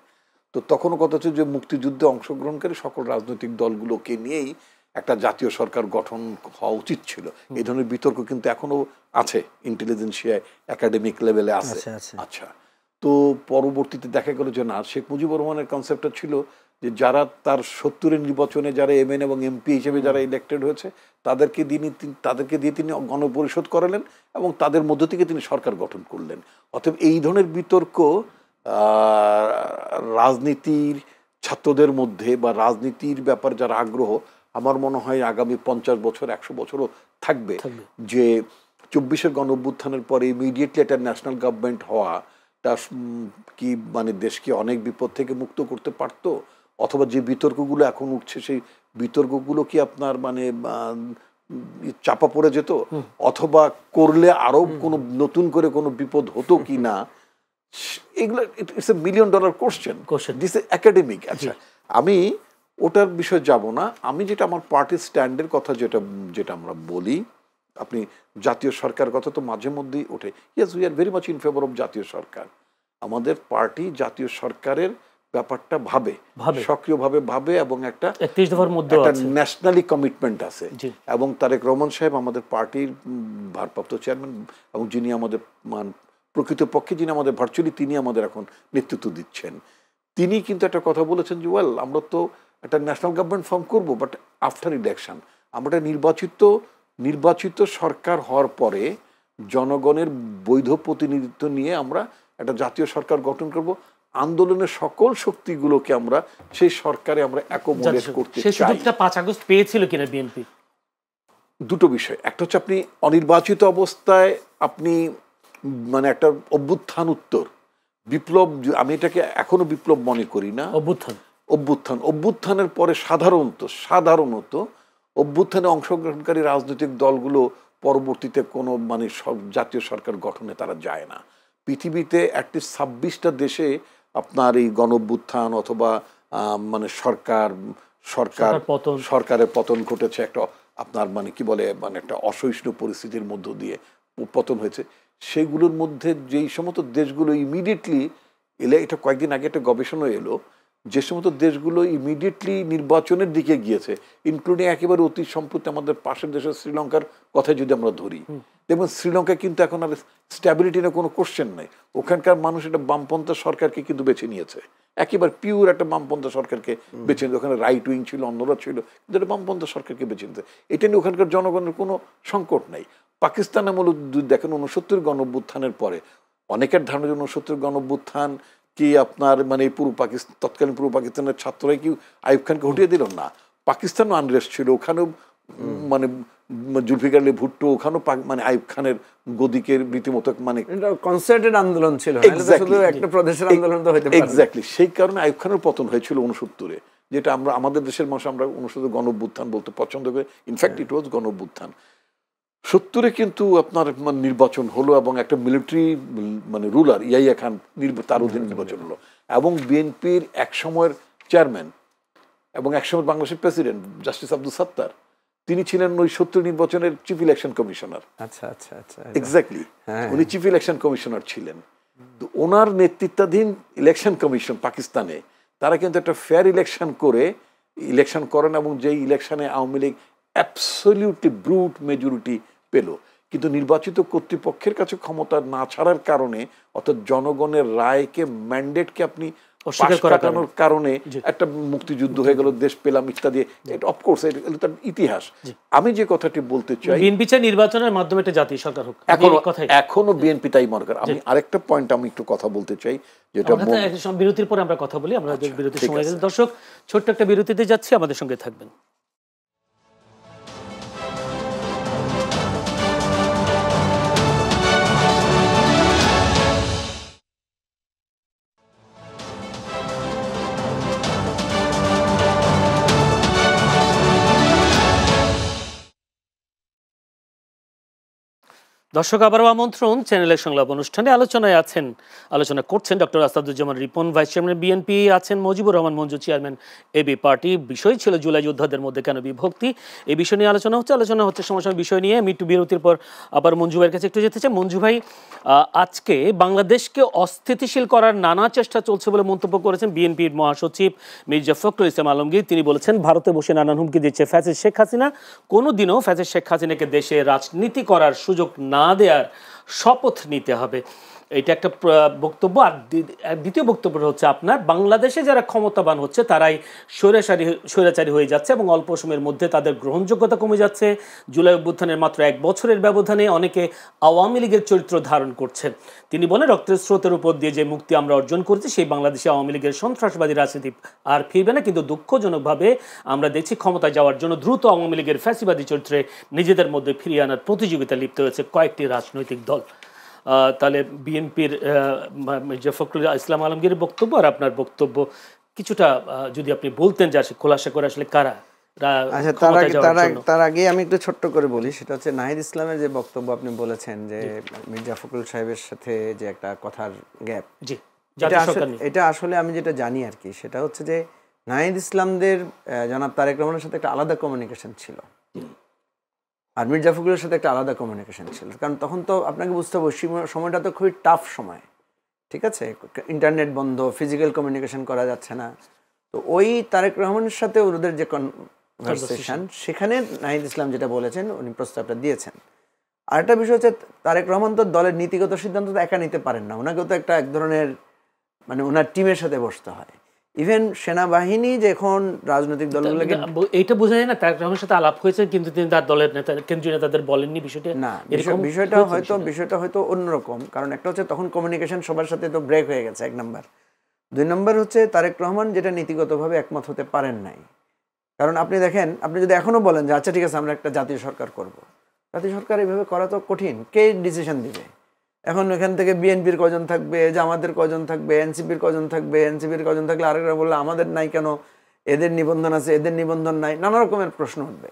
তো তখনও কথা হচ্ছে যে মুক্তিযুদ্ধে অংশগ্রহণকারী সকল রাজনৈতিক দলগুলোকে নিয়েই একটা জাতীয় সরকার গঠন হওয়া উচিত ছিল। এই ধরনের বিতর্ক কিন্তু এখনো আছে, ইন্টেলিজেন্সিয়া একাডেমিক লেভেলে আছে। আচ্ছা, তো পরবর্তীতে দেখা গেল যে না, শেখ মুজিবুর রহমানের কনসেপ্টটা ছিল যে যারা তার 70-এর নির্বাচনে যারা এমএন এবং এমপি হিসেবে যারা ইলেক্টেড হয়েছে তাদেরকে দিয়ে তিনি গণপরিষদ করালেন এবং তাদের মধ্য থেকে তিনি সরকার গঠন করলেন। অতএব এই ধরনের বিতর্ক রাজনীতির ছাত্রদের মধ্যে বা রাজনীতির ব্যাপারে যারা আগ্রহ, আমার মনে হয় আগামী 50 বছর 100 বছরও থাকবে। যে 24-এর গণঅভ্যুত্থানের পরে ইমিডিয়েটলি একটা ন্যাশনাল গভর্নমেন্ট হওয়া তা কি দেশকে অনেক বিপদ থেকে মুক্ত করতে পারতো, অথবা যে বিতর্কগুলো এখন উঠছে সেই বিতর্কগুলো কি আপনার চাপা পড়ে যেত, অথবা করলে আরো কোনো নতুন করে কোনো বিপদ হতো কি না, এগুলো it's a $1 million question, this is academic. আচ্ছা, আমি ওটার বিষয়ে যাব না। আমি যেটা আমার পার্টির স্ট্যান্ডের কথা যেটা আমরা বলি, আপনি জাতীয় সরকার কথা তো মাঝে মধ্যেই ওঠে। Yes, we are very much in favour of জাতীয় সরকার। আমাদের পার্টি জাতীয় সরকারের ব্যাপারটা সক্রিয়ভাবে ভাবে এবং একটা ন্যাশনালি কমিটমেন্ট আছে। এবং তারেক রহমান সাহেব আমাদের পার্টির ভারপ্রাপ্ত চেয়ারম্যান এবং যিনি আমাদের প্রকৃতপক্ষে যিনি আমাদের ভার্চুয়ালি তিনি আমাদের এখন নেতৃত্ব দিচ্ছেন, তিনি কিন্তু একটা কথা বলেছেন যে ওয়েল, আমরা তো একটা ন্যাশনাল গভর্নমেন্ট ফর্ম করব, বাট আফটার ইলেকশন আমরা নির্বাচিত সরকার হওয়ার পরে জনগণের বৈধ প্রতিনিধিত্ব নিয়ে আমরা একটা জাতীয় সরকার গঠন করব। আন্দোলনের সকল শক্তিগুলোকে আমরা সেই সরকারে আমরা অ্যাকোমোডেট করতে চাই। 5 আগস্ট পেয়েছিল কিনা বিএনপি? দুটো বিষয়, একটা হচ্ছে আপনি অনির্বাচিত অবস্থায় আপনি একটা অভ্যুত্থান উত্তর বিপ্লব, আমি এটাকে এখনো বিপ্লব মনে করি না, অভ্যুত্থানের পরে সাধারণত অভ্যুত্থানে অংশগ্রহণকারী রাজনৈতিক দলগুলো পরবর্তীতে কোনো জাতীয় সরকার গঠনে তারা যায় না। পৃথিবীতে অ্যাটলিস্ট 26টা দেশে আপনার এই গণ অভ্যুত্থান অথবা সরকার সরকারের পতন ঘটেছে, একটা আপনার মানে কি বলে মানে একটা অসহিষ্ণু পরিস্থিতির মধ্য দিয়ে পতন হয়েছে। সেগুলোর মধ্যে যেই সমস্ত দেশগুলো ইমিডিয়েটলি এটা কয়েকদিন আগে একটা গবেষণা এলো, যে সমস্ত দেশগুলো ইমিডিয়েটলি নির্বাচনের দিকে গিয়েছে, ইনক্লুডিং একেবারে অতি সম্প্রতি আমাদের পাশের দেশের শ্রীলঙ্কার কথা যদি আমরা ধরি, দেখবেন শ্রীলঙ্কা কিন্তু এখন আর স্ট্যাবিলিটির কোনো কোশ্চেন নাই। ওখানকার মানুষ একটা বামপন্থা সরকারকে কিন্তু বেছে নিয়েছে, একেবারে পিওর একটা বামপন্থা সরকারকে বেছে নিয়েছে। ওখানে রাইট উইং ছিল, অন্যরা ছিল, কিন্তু একটা বামপন্থা সরকারকে বেছে নিয়েছে। এটা নিয়ে ওখানকার জনগণের কোনো সংকট নাই। পাকিস্তান আমল দেখেন 69 গণঅভ্যুত্থানের পরে অনেকের ধারণা 69 গণঅভ্যুত্থান কি আপনার মানে পুরো পাকিস্তান, তৎকালীন পুরো পাকিস্তানের ছাত্ররাই কি আইয়ুব খানকে হটিয়ে দিল? না, পাকিস্তানও আনরেস্ট ছিল, ওখানেও মানে জুলফিকার আলী ভুট্টো ওখানেও মানে আইয়ুব খানের গদিকে রীতিমতো মানে কনসার্টেড আন্দোলন ছিল, একটা প্রদেশের আন্দোলন তো হতে পারে। এক্স্যাক্টলি, সেই কারণে আইয়ুব খানের পতন হয়েছিল 69-এ, যেটা আমরা আমাদের দেশের মানুষ আমরা 69 গণঅভ্যুত্থান বলতে পছন্দ করি। ইনফ্যাক্ট ইট ওয়াজ গণঅভ্যুত্থান। 70-এ কিন্তু আপনার নির্বাচন হলো এবং একটা মিলিটারি মানে রুলার ইয়াহিয়া খান তার অধীনে নির্বাচন হলো, এবং বিএনপির এক সময়ের চেয়ারম্যান এবং এক সময় বাংলাদেশের প্রেসিডেন্ট জাস্টিস আব্দুল সাত্তার, তিনি ছিলেন ওই 70 নির্বাচনের চিফ ইলেকশন কমিশনার। আচ্ছা আচ্ছা আচ্ছা, এক্স্যাক্টলি, উনি চিফ ইলেকশন কমিশনার ছিলেন। তো ওনার নেতৃত্বাধীন ইলেকশন কমিশন পাকিস্তানে, তারা কিন্তু একটা ফেয়ার ইলেকশন করেন এবং যেই ইলেকশনে Awami League absolutely brute majority পেল, কিন্তু নির্বাচিত কর্তৃপক্ষের কাছে ক্ষমতা না ছাড়ার কারণে, অর্থাৎ জনগণের রায়কে ম্যান্ডেটকে আপনি কাটানোর কারণে একটা মুক্তিযুদ্ধ হয়ে গেল, দেশ পেলাম ইত্যাদি। এটা অফকোর্স তার ইতিহাস। আমি যে কথাটি বলতে চাই, বিএনপি চাই নির্বাচনের মাধ্যমে একটা জাতীয় সরকার হোক, এখনো বিএনপি তাই মনে করে। আমি আরেকটা পয়েন্ট আমি একটু কথা বলতে চাই, যেটা বিরতির পরে আমরা কথা বলি। আমরা বিরতির সময় দর্শক ছোট্ট একটা বিরতিতে যাচ্ছি, আমাদের সঙ্গে থাকবেন। দর্শক আবারও আমন্ত্রণ চ্যানেলের সংলাপ অনুষ্ঠানে। আলোচনা করছেন doctor Asaduzzaman Ripon, vice chairman BNP, আছেন মুজিবুর রহমান মঞ্জু, চেয়ারম্যান এবি পার্টি। বিষয় ছিল জুলাই যোদ্ধাদের মধ্যে কেন বিভক্তি, এই বিষয় নিয়ে আলোচনা হচ্ছে সমসাময়িক বিষয় নিয়ে। আমি একটু বিরতির পর আবার মঞ্জু ভাইয়ের কাছে একটু যেতে চাই। মঞ্জু ভাই, আজকে বাংলাদেশকে অস্থিতিশীল করার নানা চেষ্টা চলছে বলে মন্তব্য করেছেন বিএনপির মহাসচিব মির্জা ফখরুল ইসলাম আলমগীর। তিনি বলেছেন, ভারতে বসে নানান হুমকি দিচ্ছে ফ্যাসিস্ট শেখ হাসিনা, কোনোদিনও ফ্যাসিস্ট শেখ হাসিনাকে দেশে রাজনীতি করার সুযোগ না দেওয়ার শপথ নিতে হবে। এটা একটা বক্তব্য। আর দ্বিতীয় বক্তব্য হচ্ছে আপনার, বাংলাদেশে যারা ক্ষমতাবান হচ্ছে তারাই স্বৈরাচারী হয়ে যাচ্ছে এবং অল্প সময়ের মধ্যে তাদের গ্রহণযোগ্যতা কমে যাচ্ছে। জুলাই অভ্যুত্থানের মাত্র 1 বছরের ব্যবধানে অনেকে আওয়ামী লীগের চরিত্র ধারণ করছেন। তিনি বলেন, রক্তের স্রোতের উপর দিয়ে যে মুক্তি আমরা অর্জন করেছি, সেই বাংলাদেশে আওয়ামী লীগের সন্ত্রাসবাদী রাজনীতি আর ফিরবে না। কিন্তু দুঃখজনকভাবে আমরা দেখছি ক্ষমতায় যাওয়ার জন্য দ্রুত আওয়ামী লীগের ফ্যাসিবাদী চরিত্রে নিজেদের মধ্যে ফিরিয়ে আনার প্রতিযোগিতা লিপ্ত হয়েছে কয়েকটি রাজনৈতিক দল। তাহলে বিএনপির মির্জা ফখরুল ইসলাম আলমগীরের বক্তব্য আর আপনার বক্তব্য কিছুটা যদি আপনি বলতেন, যে খোলাসা করে আসলে কারা। আচ্ছা, তার আগে আমি একটু ছোট্ট করে বলি, সেটা হচ্ছে নাহিদ ইসলামের যে বক্তব্য আপনি বলেছেন যে মির্জা ফখরুল সাহেবের সাথে যে একটা কথার গ্যাপ, এটা আসলে আমি যেটা জানি আর কি, সেটা হচ্ছে যে নাহিদ ইসলামদের জনাব তারেক রহমানের সাথে একটা আলাদা কমিউনিকেশন ছিল, আর মির্জা ফখরুলের সাথে একটা আলাদা কমিউনিকেশন ছিল। কারণ তখন তো আপনাকে বুঝতে হবে সময়টা তো খুবই টাফ সময়, ঠিক আছে, ইন্টারনেট বন্ধ, ফিজিক্যাল কমিউনিকেশন করা যাচ্ছে না। তো ওই তারেক রহমানের সাথে ওদের যে কনভারসেশন, সেখানে নাহিদ ইসলাম যেটা বলেছেন, উনি প্রস্তাবটা দিয়েছেন। আরেকটা বিষয় হচ্ছে, তারেক রহমান তো দলের নীতিগত সিদ্ধান্ত তো একা নিতে পারেন না, ওনাকেও তো এক ধরনের মানে ওনার টিমের সাথে বসতে হয়। ইভেন সেনাবাহিনী যখন রাজনৈতিক দলগুলোকে, এইটা বোঝা যায় না তারেক রহমানের সাথে আলাপ হয়েছে, কিন্তু তিনি তার দলের নেতা, কেন্দ্রীয় নেতাদের বলেননি বিষয়টা। না, বিষয়টা হয়তো অন্যরকম। কারণ একটা হচ্ছে তখন কমিউনিকেশন সবার সাথে তো ব্রেক হয়ে গেছে, 1 নম্বর। 2 নম্বর হচ্ছে তারেক রহমান যেটা নীতিগতভাবে একমত হতে পারেন নাই। কারণ আপনি দেখেন, আপনি যদি এখনো বলেন যে আচ্ছা ঠিক আছে আমরা একটা জাতীয় সরকার করব, জাতীয় সরকার এইভাবে করা তো কঠিন, কে ডিসিশন দিবে? এখন এখান থেকে বিএনপির কজন থাকবে, জামাতের কজন থাকবে, এনসিপির কজন থাকবে, এনসিপির কজন থাকলে আরেকরা বললে আমাদের নাই কেন, এদের নিবন্ধন আছে, এদের নিবন্ধন নাই, নানা রকমের প্রশ্ন উঠবে।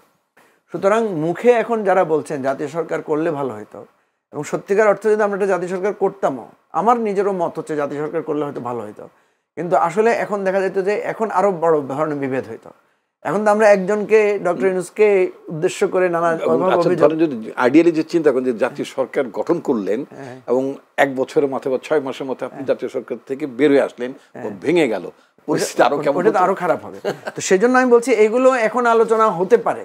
সুতরাং মুখে এখন যারা বলছেন জাতীয় সরকার করলে ভালো হতো, এবং সত্যিকার অর্থে যদি আমরা একটা জাতীয় সরকার করতামও, আমার নিজেরও মত হচ্ছে জাতীয় সরকার করলে হয়তো ভালো হতো, কিন্তু আসলে এখন দেখা যেত যে এখন আরও বড় ধরনের বিভেদ হইতো। এখন তো আমরা একজনকে ডক্টর ইউনূসকে উদ্দেশ্য করে নানা আইডিয়ালি যে চিন্তা করেন যে জাতীয় সরকার গঠন করলেন এবং 1 বছরের মাথায় বা 6 মাসের মাথায় আপনি জাতীয় সরকার থেকে বের হয়ে আসলেন, ভেঙে গেল, পরিস্থিতি আরো কেমন, ওটা তো আরো খারাপ হবে। তো সেই জন্য আমি বলছি এগুলো এখন আলোচনা হতে পারে,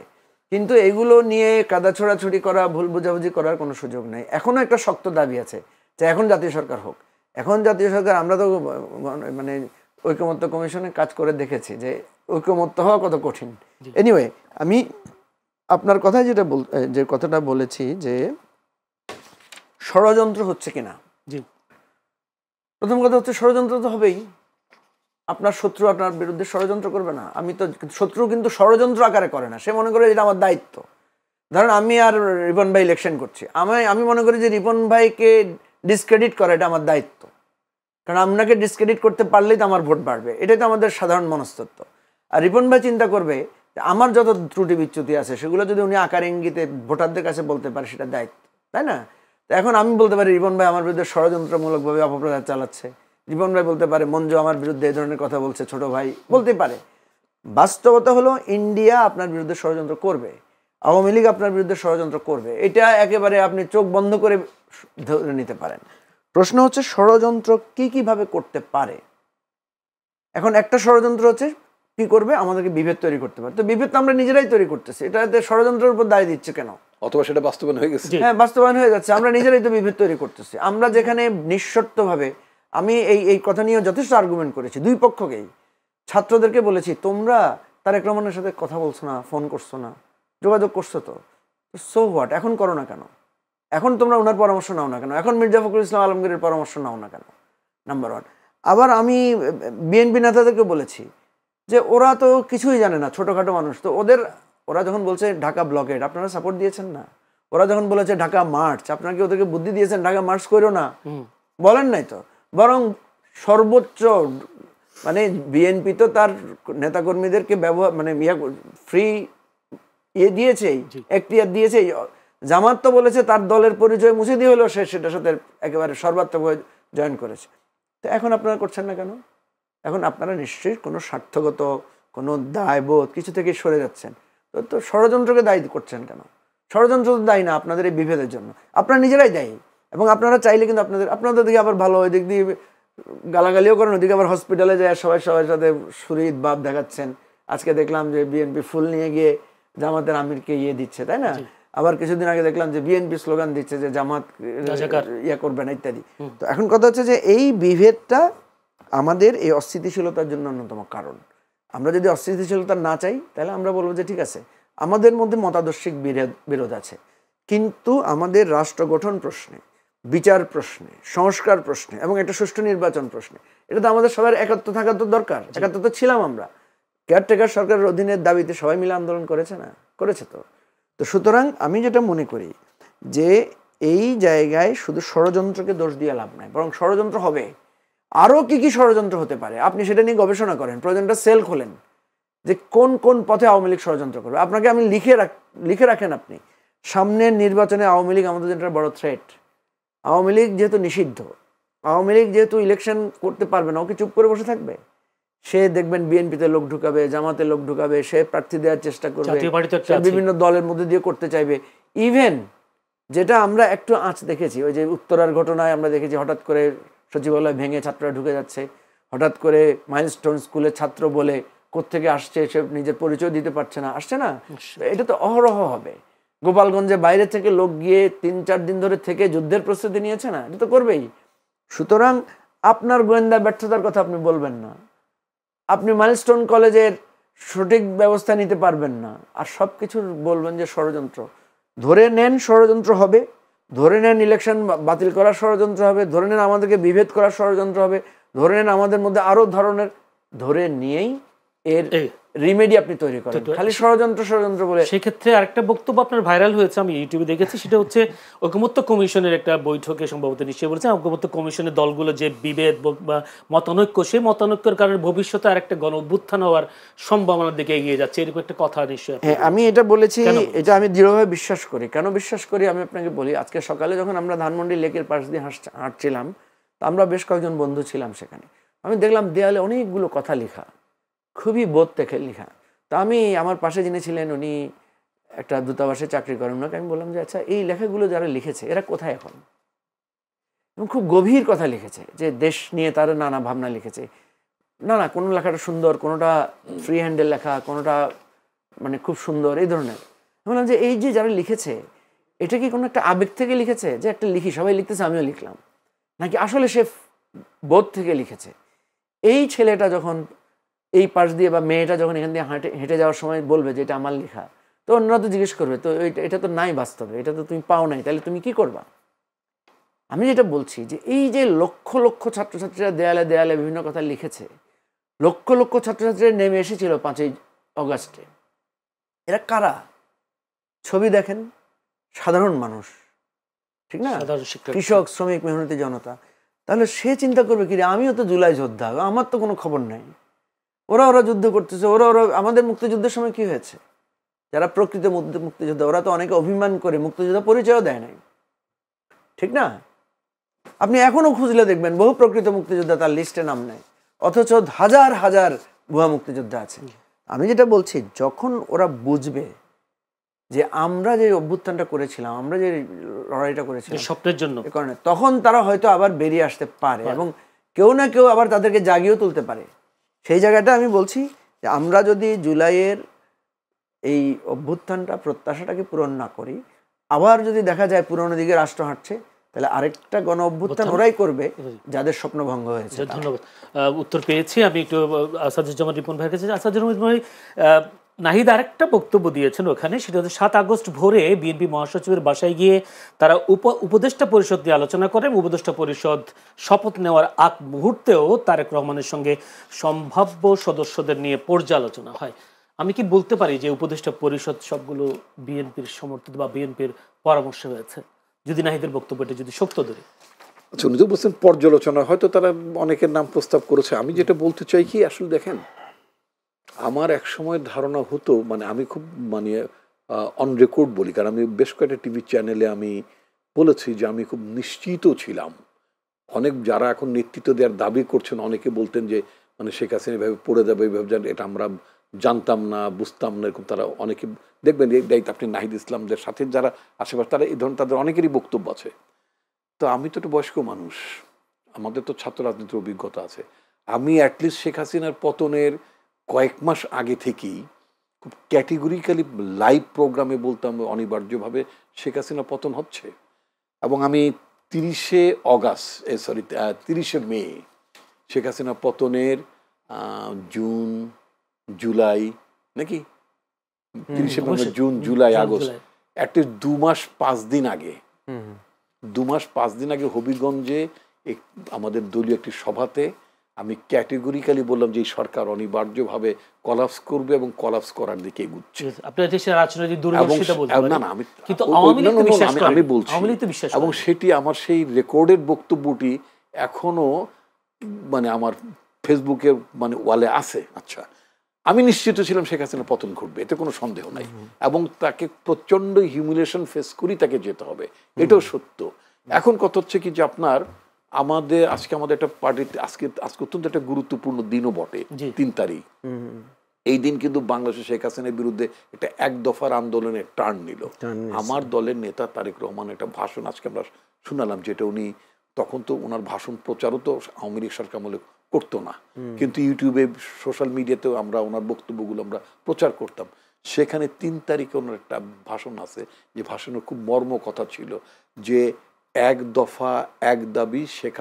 কিন্তু এগুলো নিয়ে কাদা ছোড়াছুড়ি করা, ভুল বোঝাবুঝি করার কোনো সুযোগ নেই। এখনো একটা শক্ত দাবি আছে যে এখন জাতীয় সরকার হোক। এখন জাতীয় সরকার, আমরা তো মানে ঐকমত্য কমিশনে কাজ করে দেখেছি যে ঐকমত্য হওয়া কত কঠিন। এনিওয়ে, আমি আপনার কথায় যে কথাটা বলেছি যে ষড়যন্ত্র হচ্ছে কিনা, প্রথম কথা হচ্ছে ষড়যন্ত্র তো হবেই। আপনার শত্রু আপনার বিরুদ্ধে ষড়যন্ত্র করবে না? আমি তো, শত্রু কিন্তু ষড়যন্ত্র আকারে করে না, সে মনে করে এটা আমার দায়িত্ব। ধরেন আমি আর রিপন ভাই ইলেকশন করছি, আমি মনে করি যে রিপন ভাইকে ডিসক্রেডিট করা এটা আমার দায়িত্ব, কারণ আপনাকে ডিসক্রেডিট করতে পারলেই তো আমার ভোট বাড়বে। এটাই তো আমাদের সাধারণ মনস্তত্ত্ব। আর রিপন ভাই চিন্তা করবে যে আমার যত ত্রুটি বিচ্যুতি আছে সেগুলো যদি উনি আকার ইঙ্গিতে ভোটারদের কাছে বলতে পারে, সেটা দায়িত্ব, তাই না? তো এখন আমি বলতে পারি রিপন ভাই আমার বিরুদ্ধে ষড়যন্ত্রমূলকভাবে অপপ্রচার চালাচ্ছে, রিপন ভাই বলতে পারে মঞ্জু আমার বিরুদ্ধে এই ধরনের কথা বলছে, ছোট ভাই বলতে পারে। বাস্তবতা হলো ইন্ডিয়া আপনার বিরুদ্ধে ষড়যন্ত্র করবে, আওয়ামী লীগ আপনার বিরুদ্ধে ষড়যন্ত্র করবে, এটা একেবারে আপনি চোখ বন্ধ করে ধরে নিতে পারেন। প্রশ্ন হচ্ছে ষড়যন্ত্র কিভাবে করতে পারে। এখন একটা ষড়যন্ত্র হচ্ছে কি করবে, আমাদেরকে বিভেদ তৈরি করতে পারে। তো বিভেদ তো আমরা নিজেরাই তৈরি করতেছি, এটাতে ষড়যন্ত্রের উপর দায় দিচ্ছে কেন? অথবা সেটা বাস্তবায়ন হয়ে গেছে। হ্যাঁ, বাস্তবায়ন হয়ে যাচ্ছে, আমরা নিজেরাই তো বিভেদ তৈরি করতেছি। আমরা যেখানে নিঃশর্তভাবে, আমি এই কথা নিয়ে যথেষ্ট আর্গুমেন্ট করেছি দুই পক্ষকেই, ছাত্রদেরকে বলেছি তোমরা তারেক রহমানের সাথে কথা বলছো না, ফোন করছো না, যোগাযোগ করছো তো সো হোয়াট, এখন করো না কেন? এখন তোমরা ওনার পরামর্শ নাও না কেন? এখন মির্জা ফখরুল ইসলাম আলমগীরের পরামর্শ নাও না কেন? নাম্বার 1। আবার আমি বিএনপি নেতাদেরকে বলেছি যে ওরা তো কিছুই জানে না, ছোটোখাটো মানুষ তো, ওরা যখন বলছে ঢাকা ব্লকেড, আপনারা সাপোর্ট দিয়েছেন না? ওরা যখন বলেছে ঢাকা মার্চ, আপনারা কি ওদেরকে বুদ্ধি দিয়েছেন ঢাকা মার্চ করো না? বলেন নাই তো। বরং সর্বোচ্চ মানে বিএনপি তো তার নেতাকর্মীদেরকে ব্যবহার মানে ফ্রি দিয়েছে, এখতিয়ার দিয়েছে। জামাত তো বলেছে তার দলের পরিচয় মুছে দিয়ে হলেও সে সেটার সাথে একেবারে সর্বাত্মকভাবে জয়েন করেছে। তো এখন আপনারা করছেন না কেন? এখন আপনারা নিশ্চয়ই কোনো স্বার্থগত কোনো দায়বোধ কিছু থেকে সরে যাচ্ছেন। তো ষড়যন্ত্রকে দায়ী করছেন কেন? ষড়যন্ত্র তো দায়ী না আপনাদের এই বিভেদের জন্য, আপনারা নিজেরাই দায়ী। এবং আপনারা চাইলে কিন্তু আপনাদের দিকে আবার ভালো, ওই দিক দিয়ে গালাগালিও করেন, ওদিকে আবার হসপিটালে যায় সবাই সাথে শরীর ভাব দেখাচ্ছেন। আজকে দেখলাম যে বিএনপি ফুল নিয়ে গিয়ে জামাতের আমিরকে দিচ্ছে, তাই না? আবার কিছুদিন আগে দেখলাম যে বিএনপি স্লোগান দিচ্ছে যে জামাত করবে না ইত্যাদি। তো এখন কথা হচ্ছে যে এই বিভেদটা আমাদের এই অস্থিতিশীলতার জন্য অন্যতম কারণ। আমরা যদি অস্থিতিশীলতা না চাই তাহলে আমরা বলবো যে ঠিক আছে, আমাদের মধ্যে মতাদর্শিক বিরোধ আছে, কিন্তু আমাদের রাষ্ট্র গঠন প্রশ্নে, বিচার প্রশ্নে, সংস্কার প্রশ্নে এবং একটা সুষ্ঠু নির্বাচন প্রশ্নে, এটা তো আমাদের সবার একাত্ম থাকা তো দরকার। একাত্ম তো ছিলাম আমরা, কেয়ারটেকার সরকারের অধীনের দাবিতে সবাই মিলে আন্দোলন করেছে না? করেছে তো। সুতরাং আমি যেটা মনে করি যে এই জায়গায় শুধু ষড়যন্ত্রকে দোষ দিয়ে লাভ নাই, বরং ষড়যন্ত্র হবে, আরও কি ষড়যন্ত্র হতে পারে আপনি সেটা নিয়ে গবেষণা করেন, প্রয়োজনটা সেল খোলেন যে কোন কোন পথে আওয়ামী লীগ ষড়যন্ত্র করবে। আপনাকে আমি লিখে রাখেন, আপনি সামনের নির্বাচনে আওয়ামী লীগ আমাদের জন্য বড় থ্রেট। আওয়ামী লীগ যেহেতু নিষিদ্ধ, আওয়ামী লীগ যেহেতু ইলেকশন করতে পারবে না, ওকে চুপ করে বসে থাকবে? সে দেখবেন বিএনপিতে লোক ঢুকাবে, জামাতে লোক ঢুকাবে, সে প্রার্থী দেওয়ার চেষ্টা করবে, বিভিন্ন দলের মধ্যে দিয়ে করতে চাইবে। ইভেন যেটা আমরা একটু আঁচ দেখেছি, ওই যে উত্তরার ঘটনায় আমরা দেখেছি, হঠাৎ করে সচিবালয় ভেঙে ছাত্ররা ঢুকে যাচ্ছে, হঠাৎ করে মাইলস্টোন স্কুলের ছাত্র বলে কোত্থেকে আসছে সে নিজের পরিচয় দিতে পারছে না, আসছে না? এটা তো অহরহ হবে। গোপালগঞ্জে বাইরে থেকে লোক গিয়ে 3-4 দিন ধরে থেকে যুদ্ধের প্রস্তুতি নিয়েছে না, এটা তো করবেই। সুতরাং আপনার গোয়েন্দা ব্যর্থতার কথা আপনি বলবেন না, আপনি মাইলস্টোন কলেজের সঠিক ব্যবস্থা নিতে পারবেন না, আর সব কিছু বলবেন যে ষড়যন্ত্র। ধরে নেন ষড়যন্ত্র হবে, ধরে নেন ইলেকশন বাতিল করার ষড়যন্ত্র হবে, ধরে নেন আমাদেরকে বিভেদ করার ষড়যন্ত্র হবে, ধরে নেন আমাদের মধ্যে আরো ধরনের, ধরে নিয়েই এর রিমেডি আপনি তৈরি করেন, খালি ষড়যন্ত্র বলে। সেক্ষেত্রে আরেকটা বক্তব্য আপনার ভাইরাল হয়েছে, আমি ইউটিউবে দেখেছি, সেটা হচ্ছে ঐকমত্য কমিশনের একটা বৈঠকে সম্ভবত নিশ্চয়ই বলেছেন, ঐকমত্য কমিশনের দলগুলো যে বিভেদ বা মতানৈক্য, সেই মতানৈক্যের কারণে ভবিষ্যতে আরেকটা গণ অভ্যুত্থান হওয়ার সম্ভাবনার দিকে এগিয়ে যাচ্ছে, এরকম একটা কথা নিশ্চয়ই। হ্যাঁ, আমি এটা বলেছি, এটা আমি দৃঢ়ভাবে বিশ্বাস করি। কেন বিশ্বাস করি আমি আপনাকে বলি। আজকে সকালে যখন আমরা ধানমন্ডি লেকের পাশ দিয়ে হাঁটছিলাম, তো আমরা বেশ কয়েকজন বন্ধু ছিলাম সেখানে, আমি দেখলাম দেয়ালে অনেকগুলো কথা লেখা, খুবই বোধ থেকে লেখা। তা আমি আমার পাশে যিনি ছিলেন উনি একটা দূতাবাসে চাকরি করেন, ওনাকে আমি বললাম যে আচ্ছা এই লেখাগুলো যারা লিখেছে এরা কোথায় এখন? এবং খুব গভীর কথা লিখেছে, যে দেশ নিয়ে তারা নানা ভাবনা লিখেছে। না কোনো লেখাটা সুন্দর, কোনোটা ফ্রি হ্যান্ডের লেখা, কোনোটা মানে খুব সুন্দর, এই ধরনের। আমি বললাম যে এই যে যারা লিখেছে এটা কি কোনো একটা আবেগ থেকে লিখেছে, যে একটা লিখি সবাই লিখতেছে আমিও লিখলাম, নাকি আসলে সে বোধ থেকে লিখেছে? এই ছেলেটা যখন এই পাশ দিয়ে বা মেয়েটা যখন এখান দিয়ে হেঁটে যাওয়ার সময় বলবে যে এটা আমার লেখা, তো অন্যরা তো জিজ্ঞেস করবে তো এটা তো নাই বাস্তবে, এটা তো তুমি পাও নাই, তাহলে তুমি কি করবা? আমি যেটা বলছি যে এই যে লক্ষ লক্ষ ছাত্রছাত্রীরা দেয়ালে দেয়ালে বিভিন্ন কথা লিখেছে, লক্ষ লক্ষ ছাত্রছাত্রীরা নেমে এসেছিল 5ই অগাস্টে, এরা কারা? ছবি দেখেন, সাধারণ মানুষ, ঠিক না? কৃষক, শ্রমিক, মেহনতি জনতা। তাহলে সে চিন্তা করবে কি, আমিও তো জুলাই যোদ্ধা, আমার তো কোনো খবর নাই, ওরা যুদ্ধ করতেছে, ওরা আমাদের মুক্তিযুদ্ধের সময় কি হয়েছে? যারা প্রকৃত মুক্তিযোদ্ধা ওরা তো অনেকে অভিমান করে মুক্তিযোদ্ধা পরিচয়ও দেয় নাই, ঠিক না? আপনি এখনো খুঁজলে দেখবেন বহু প্রকৃত মুক্তিযোদ্ধা তার লিস্টে নাম নেয়, অথচ হাজার হাজার ভুয়া মুক্তিযোদ্ধা আছে। আমি যেটা বলছি, যখন ওরা বুঝবে যে আমরা যে অভ্যুত্থানটা করেছিলাম, আমরা যে লড়াইটা করেছিলাম স্বপ্নের জন্য, কারণে তখন তারা হয়তো আবার বেরিয়ে আসতে পারে এবং কেউ না কেউ আবার তাদেরকে জাগিয়েও তুলতে পারে। সেই জায়গাটা আমি বলছি যে আমরা যদি জুলাইয়ের এই অভ্যুত্থানটা, প্রত্যাশাটাকে পূরণ না করি, আবার যদি দেখা যায় পুরনো দিকে রাষ্ট্র হাঁটছে, তাহলে আরেকটা গণ অভ্যুত্থান ওরাই করবে যাদের স্বপ্নভঙ্গ হয়েছে। ধন্যবাদ, উত্তর পেয়েছি। আমি একটু আসাদুজ্জামান রিপন ভাইয়ের কাছে। আসাদুজ্জামান ভাই, নাহিদ আরেকটা বক্তব্য দিয়েছেন ওখানে, সেটা হচ্ছে 7 আগস্ট ভোরে বিএনপি মহাসচিবের বাসায় গিয়ে তারা উপদেষ্টা পরিষদ নিয়ে আলোচনা করেন। উপদেষ্টা পরিষদ শপথ নেওয়ার আগ মুহূর্তেও তারেক রহমানের সঙ্গে সম্ভাব্য সদস্যদের নিয়ে পর্যালোচনা হয়। আমি কি বলতে পারি যে উপদেষ্টা পরিষদ সবগুলো বিএনপির সমর্থিত বা বিএনপির পরামর্শ হয়েছে, যদি নাহিদের বক্তব্যটা যদি সত্য ধরে? আচ্ছা, উনি তো বলছেন পর্যালোচনা, হয়তো তারা অনেকের নাম প্রস্তাব করেছে। আমি যেটা বলতে চাই কি, আসলে দেখেন, আমার এক সময় ধারণা হতো, মানে আমি খুব অন রেকর্ড বলি, কারণ আমি বেশ কয়েকটা টিভি চ্যানেলে আমি বলেছি যে আমি খুব নিশ্চিত ছিলাম। অনেক যারা এখন নেতৃত্ব দেওয়ার দাবি করছেন, অনেকে বলতেন যে মানে শেখ হাসিনা এভাবে পড়ে যাবে, এইভাবে এটা আমরা জানতাম না, বুঝতাম না, এরকম তারা অনেকে দেখবেন। এই দায়িত্ব আপনি নাহিদ ইসলামদের সাথে যারা আশেপাশে, তারা এই ধরনের তাদের অনেকেরই বক্তব্য আছে। তো আমি তো একটা বয়স্ক মানুষ, আমাদের তো ছাত্র রাজনীতির অভিজ্ঞতা আছে। আমি অ্যাটলিস্ট শেখ হাসিনার পতনের কয়েক মাস আগে থেকেই খুব ক্যাটেগরিক্যালি লাইভ প্রোগ্রামে বলতাম অনিবার্যভাবে শেখ হাসিনা পতন হচ্ছে। এবং আমি 30শে মে শেখ হাসিনা পতনের জুন, জুলাই, নাকি 30শে মে, জুন, জুলাই, আগস্ট, অ্যাটলিস্ট 2 মাস 5 দিন আগে, 2 মাস 5 দিন আগে হবিগঞ্জে আমাদের দলীয় একটি সভাতে আমি ক্যাটেগরিক্যালি বললাম যে এই সরকার অনিবার্যভাবে কলাপস করবে এবং কলাপস করার দিকে এগুচ্ছে। আমি বলছি, এবং সেটি আমার সেই রেকর্ডের বক্তব্যটি এখনো মানে আমার ফেসবুকের ওয়ালে আছে। আচ্ছা, আমি নিশ্চিত ছিলাম শেখ হাসিনা পতন ঘটবে, এতে কোনো সন্দেহ নাই, এবং তাকে প্রচন্ড হিউমিলিয়েশন ফেস করি তাকে যেতে হবে, এটাও সত্য। এখন কথা হচ্ছে কি যে আপনার আজকে আমাদের একটা পার্টিতে আজকে অত্যন্ত একটা গুরুত্বপূর্ণ দিনও বটে, 3 তারিখ। এই দিন কিন্তু বাংলাদেশে শেখ হাসিনার বিরুদ্ধে একটা 1 দফার আন্দোলনের টার্ন নিল। আমার দলের নেতা তারেক রহমান একটা ভাষণ আজকে আমরা শুনালাম, যেটা উনি তখন তো ওনার ভাষণ প্রচারও তো আওয়ামী লীগ সরকার আমলে করতো না, কিন্তু ইউটিউবে, সোশ্যাল মিডিয়াতেও আমরা ওনার বক্তব্যগুলো আমরা প্রচার করতাম। সেখানে 3 তারিখে ওনার একটা ভাষণ আছে, যে ভাষণের খুব মর্ম কথা ছিল যে 1 দফা 1 দাবি, শেখ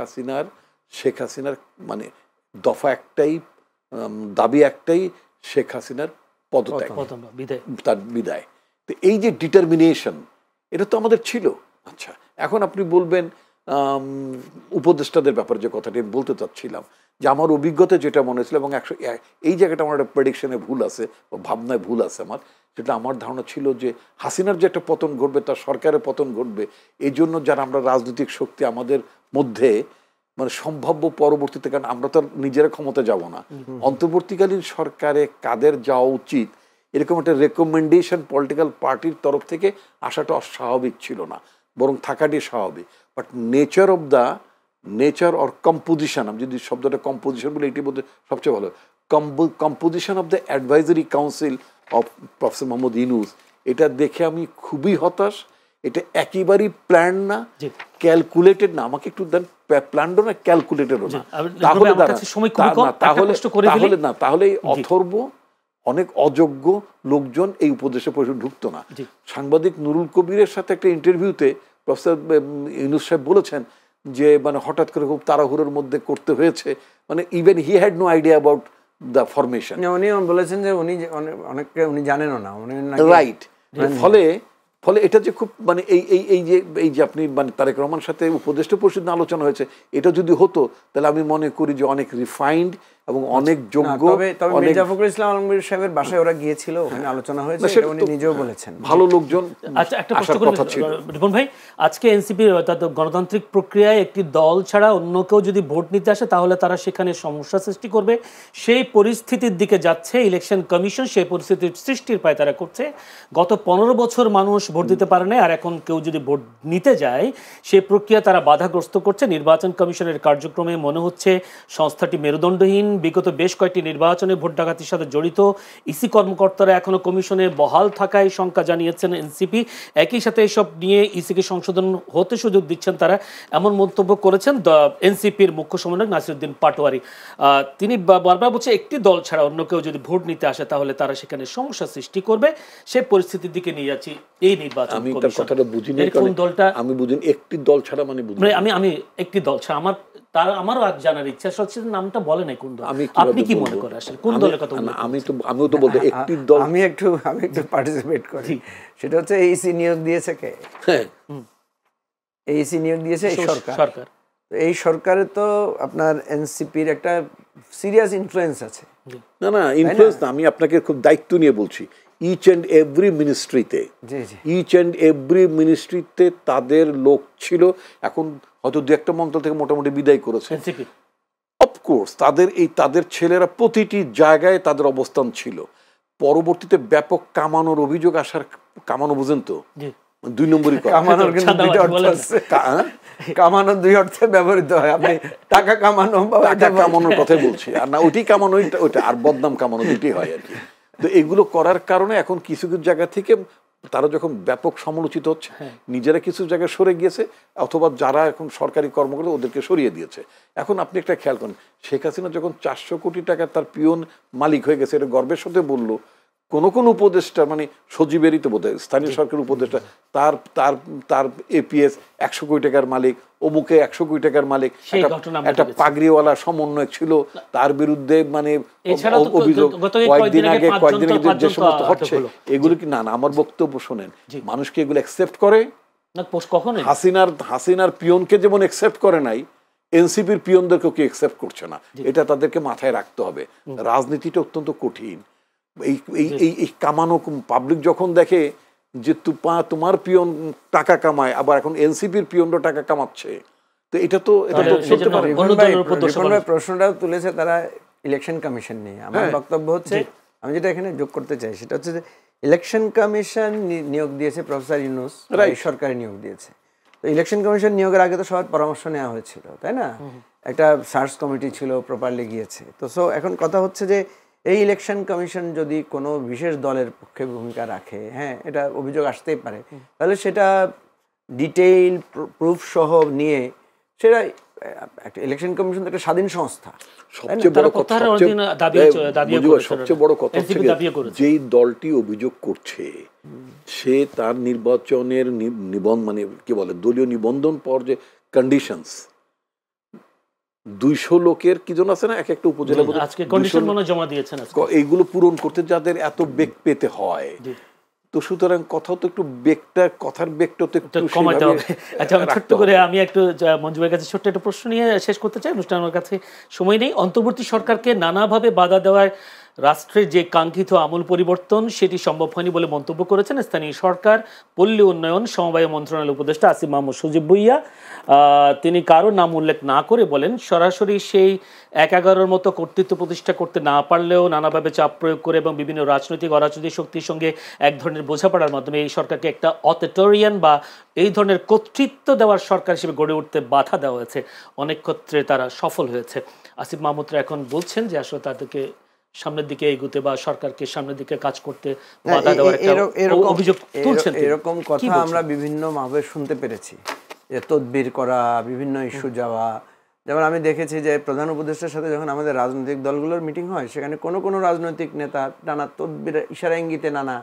হাসিনার মানে দফা একটাই, দাবি একটাই, শেখ হাসিনার পদত্যাগ, তার বিদায়। তো এই যে ডিটারমিনেশন, এটা তো আমাদের ছিল। আচ্ছা, এখন আপনি বলবেন উপদেষ্টাদের ব্যাপারে যে কথাটি বলতে চাচ্ছিলাম, যে আমার অভিজ্ঞতা যেটা মনে হয়েছিল, এবং এই জায়গাটা আমার একটা প্রেডিকশনে ভুল আছে বা ভাবনায় ভুল আছে আমার, সেটা আমার ধারণা ছিল যে হাসিনার যে একটা পতন ঘটবে, তার সরকারের পতন ঘটবে, এই জন্য যারা আমরা রাজনৈতিক শক্তি আমাদের মধ্যে সম্ভাব্য পরবর্তীতে, কারণ আমরা তো নিজেরা ক্ষমতা যাব না, অন্তর্বর্তীকালীন সরকারে কাদের যাওয়া উচিত এরকম একটা রেকমেন্ডেশন পলিটিক্যাল পার্টির তরফ থেকে আসাটা অস্বাভাবিক ছিল না, বরং থাকাটি স্বাভাবিক। বাট নেচার অর কম্পোজিশন, আমি যদি শব্দটা কম্পোজিশন বলে, এটি বলতে সবচেয়ে ভালো, composition of the advisory council of professor Mohammad Yunus, এটা দেখে আমি খুবই হতাশ। এটা একেবারেই প্ল্যান না, ক্যালকুলেটেড না। আমাকে একটু দেন, প্ল্যান্ডও না, ক্যালকুলেটেডও না। তাহলে অথর্ব অনেক অযোগ্য লোকজন এই উপদেশে পরিষদ ঢুকতো না। সাংবাদিক নুরুল কবিরের সাথে একটা ইন্টারভিউতে প্রফেসর ইউনূস সাহেব বলেছেন যে মানে হঠাৎ করে খুব তাড়াহুড়োর মধ্যে করতে হয়েছে, মানে even he had no idea about the formation. উনি বলেছেন যে উনি অনেককে উনি জানেনও না, উনি রাইট। ফলে এটা যে খুব মানে এই যে আপনি মানে তারেক রহমানের সাথে উপদেষ্টা পরিষদ আলোচনা হয়েছে, এটা যদি হতো তাহলে আমি মনে করি যে অনেক রিফাইন্ড এবং অনেক যোগ্য। তবে মির্জা ফখরুল ইসলাম আলমগীর সাহেবের বাসায় ওরা গিয়েছিল, ওখানে আলোচনা হয়েছে, এটা উনি নিজেও বলেছেন, ভালো লোকজন। আচ্ছা, একটা প্রশ্ন করি রিপন ভাই, আজকে এনসিপি গণতান্ত্রিক প্রক্রিয়ায় একটি দল ছাড়া অন্য কেউ যদি ভোট নিতে আসে তাহলে তারা সেখানে সমস্যা সৃষ্টি করবে, সেই পরিস্থিতির দিকে যাচ্ছে ইলেকশন কমিশন, সেই পরিস্থিতির সৃষ্টির পায় তারা করছে। গত 15 বছর মানুষ ভোট দিতে পারে না, আর এখন কেউ যদি ভোট নিতে যায় সেই প্রক্রিয়া তারা বাধাগ্রস্ত করছে। নির্বাচন কমিশনের কার্যক্রমে মনে হচ্ছে সংস্থাটি মেরুদণ্ডহীন। বিগত বেশ কয়েকটি নির্বাচনে ভোট ডাকাতির সাথে জড়িত ইসি কর্মকর্তারা এখনো কমিশনে বহাল থাকায় শঙ্কা জানিয়েছেন এনসিপি। একই সাথে এসব নিয়ে ইসিকে সংশোধন হতে সুযোগ দিচ্ছেন তারা, এমন মন্তব্য করেছেন এনসিপির মুখ্য সমন্বয়ক নাসিরউদ্দিন পাটোয়ারি। তিনি বারবার বলছে একটি দল ছাড়া অন্য কেউ যদি ভোট নিতে আসে তাহলে তারা সেখানে সমস্যা সৃষ্টি করবে, সেই পরিস্থিতির দিকে নিয়ে যাচ্ছি এই নির্বাচন। আমি তার কথাটা বুঝিনি, কোন দলটা আমি বুঝিনি, একটি দল ছাড়া মানে আমি একটি দল ছাড়া আমারও জানার ইচ্ছা হচ্ছে, নামটা বলে নাই কোন দল, আপনি কি মনে করেন আসলে কোন দলের কথা? আমিও তো বলতে একটি দল। আমি একটু পার্টিসিপেট করি, সেটা হচ্ছে এইসি নিয়োগ দিয়েছে কে? এইসি নিয়োগ দিয়েছে এই সরকার। এই সরকারে তো আপনার এনসিপির একটা সিরিয়াস ইনফ্লুয়েন্স আছে। না ইনফ্লুয়েন্স না, আমি আপনাকে খুব দায়িত্ব নিয়ে বলছি। ইচ অ্যান্ড এভরি মিনিস্ট্রিতে তাদের লোক ছিল। এখন হয়তো দু একটা মন্ত্রণ থেকে মোটামুটি বিদায় করেছে। অফকোর্স তাদের ছেলেরা প্রতিটি জায়গায় তাদের অবস্থান ছিল। পরবর্তীতে ব্যাপক কামানোর অভিযোগ আসার, কামানো বুঝেন তো, 2 নম্বরই কামানো 2 অর্থে ব্যবহৃত হয়। আপনি টাকা কামানোর কথাই বলছি, আর না ওইটি কামানো, ওইটা আর বদনাম কামানো, দুটি হয় আর কি। তো এগুলো করার কারণে এখন কিছু কিছু জায়গা থেকে তারা যখন ব্যাপক সমালোচিত হচ্ছে, নিজেরা কিছু জায়গায় সরে গিয়েছে, অথবা যারা এখন সরকারি কর্মকর্তা ওদেরকে সরিয়ে দিয়েছে। এখন আপনি একটা খেয়াল করেন, শেখ হাসিনা যখন 400 কোটি টাকা তার পিয়ন মালিক হয়ে গেছে, এটা গর্বের সাথে বললো। কোন উপদেষ্টা মানে সচিবেরই তো বোধহয় স্থানীয় সরকারের উপদেষ্টা, তার এপিএস 100 কোটি টাকার মালিক, অমুকে 100 কোটি টাকার মালিক, একটা পাগড়িওয়ালা সমন্বয়ক ছিল, তার বিরুদ্ধে মানে অভিযোগ কয়েকদিন আগে যে সমস্ত হচ্ছে, এগুলো কি না? আমার বক্তব্য শোনেন, মানুষকে এগুলো অ্যাকসেপ্ট করে? হাসিনার পিয়নকে যেমন অ্যাকসেপ্ট করে নাই, এনসিপির পিয়নদেরকেও কি অ্যাকসেপ্ট করছে না? এটা তাদেরকে মাথায় রাখতে হবে। রাজনীতিটা অত্যন্ত কঠিন। এই কামানো পাবলিক যখন দেখে যে তোমার পিয়ন টাকা কামায়, আবার এখন এনসিপির পিয়নরা টাকা কামাচ্ছে, তো এটা তো প্রশ্নটা তুলেছে তারা ইলেকশন কমিশন নিয়ে। আমার বক্তব্য হচ্ছে, আমি যেটা এখানে যোগ করতে চাই সেটা হচ্ছে যে ইলেকশন কমিশন নিয়োগ দিয়েছে প্রফেসর ইউনূস, সরকারি নিয়োগ দিয়েছে। তো ইলেকশন কমিশন নিয়োগের আগে তো সবার পরামর্শ নেওয়া হয়েছিল, তাই না? একটা সার্চ কমিটি ছিল, প্রপারলি গিয়েছে। তো এখন কথা হচ্ছে যে এই ইলেকশন কমিশন যদি কোনো বিশেষ দলের পক্ষে ভূমিকা রাখে, হ্যাঁ, এটা অভিযোগ আসতেই পারে, তাহলে সেটা ডিটেইল প্রুফ সহ নিয়ে, সেটা একটা ইলেকশন কমিশন একটা স্বাধীন সংস্থা। সবচেয়ে বড় কথা যেই দলটি অভিযোগ করছে সে তার নির্বাচনের মানে কি বলে দলীয় নিবন্ধন পর যে কন্ডিশনস, 200 লোকের কি জন আছে না, এক একটা উপজেলা এইগুলো পূরণ করতে যাদের এত বেগ পেতে হয়, তো সুতরাং কথা তো একটু কথার বেগটা তো একটু কমাতে হবে। আচ্ছা, ছোট্ট করে আমি একটু মঞ্জু ভাইয়ের কাছে ছোট্ট একটা প্রশ্ন নিয়ে শেষ করতে চাই, অনুষ্ঠান আমার কাছে সময় নেই। অন্তর্বর্তী সরকারকে নানাভাবে বাধা দেওয়ার রাষ্ট্রের যে কাঙ্ক্ষিত আমূল পরিবর্তন সেটি সম্ভব হয়নি বলে মন্তব্য করেছেন স্থানীয় সরকার, পল্লী উন্নয়ন, সমবায় মন্ত্রণালয়ের উপদেষ্টা আসিফ মাহমুদ সজীব ভুঁইয়া। তিনি কারো নাম উল্লেখ না করে বলেন, সরাসরি সেই 1/11 মতো কর্তৃত্ব প্রতিষ্ঠা করতে না পারলেও নানাভাবে চাপ প্রয়োগ করে এবং বিভিন্ন রাজনৈতিক অরাজনৈতিক শক্তির সঙ্গে এক ধরনের বোঝাপড়ার মাধ্যমে এই সরকারকে একটা অথরিটেরিয়ান বা এই ধরনের কর্তৃত্ব দেওয়ার সরকার হিসেবে গড়ে উঠতে বাধা দেওয়া হয়েছে। অনেক ক্ষেত্রে তারা সফল হয়েছে। আসিফ মাহমুদরা এখন বলছেন যে আসলে তাদেরকে সামনের দিকে এগোতে বা সরকারকে সামনের দিকে কাজ করতে বাধা দেওয়ার একটা অভিযোগ তুলছেন? এরকম কথা আমরা বিভিন্ন ভাবে শুনতে পেরেছি, যে তদবির করা, বিভিন্ন ইস্যু যাওয়া। যেমন আমি দেখেছি যে প্রধান উপদেষ্টার সাথে যখন আমাদের রাজনৈতিক দলগুলোর মিটিং হয়, সেখানে কোনো রাজনৈতিক নেতা নানা তদবির, ইশারা ইঙ্গিতে নানা,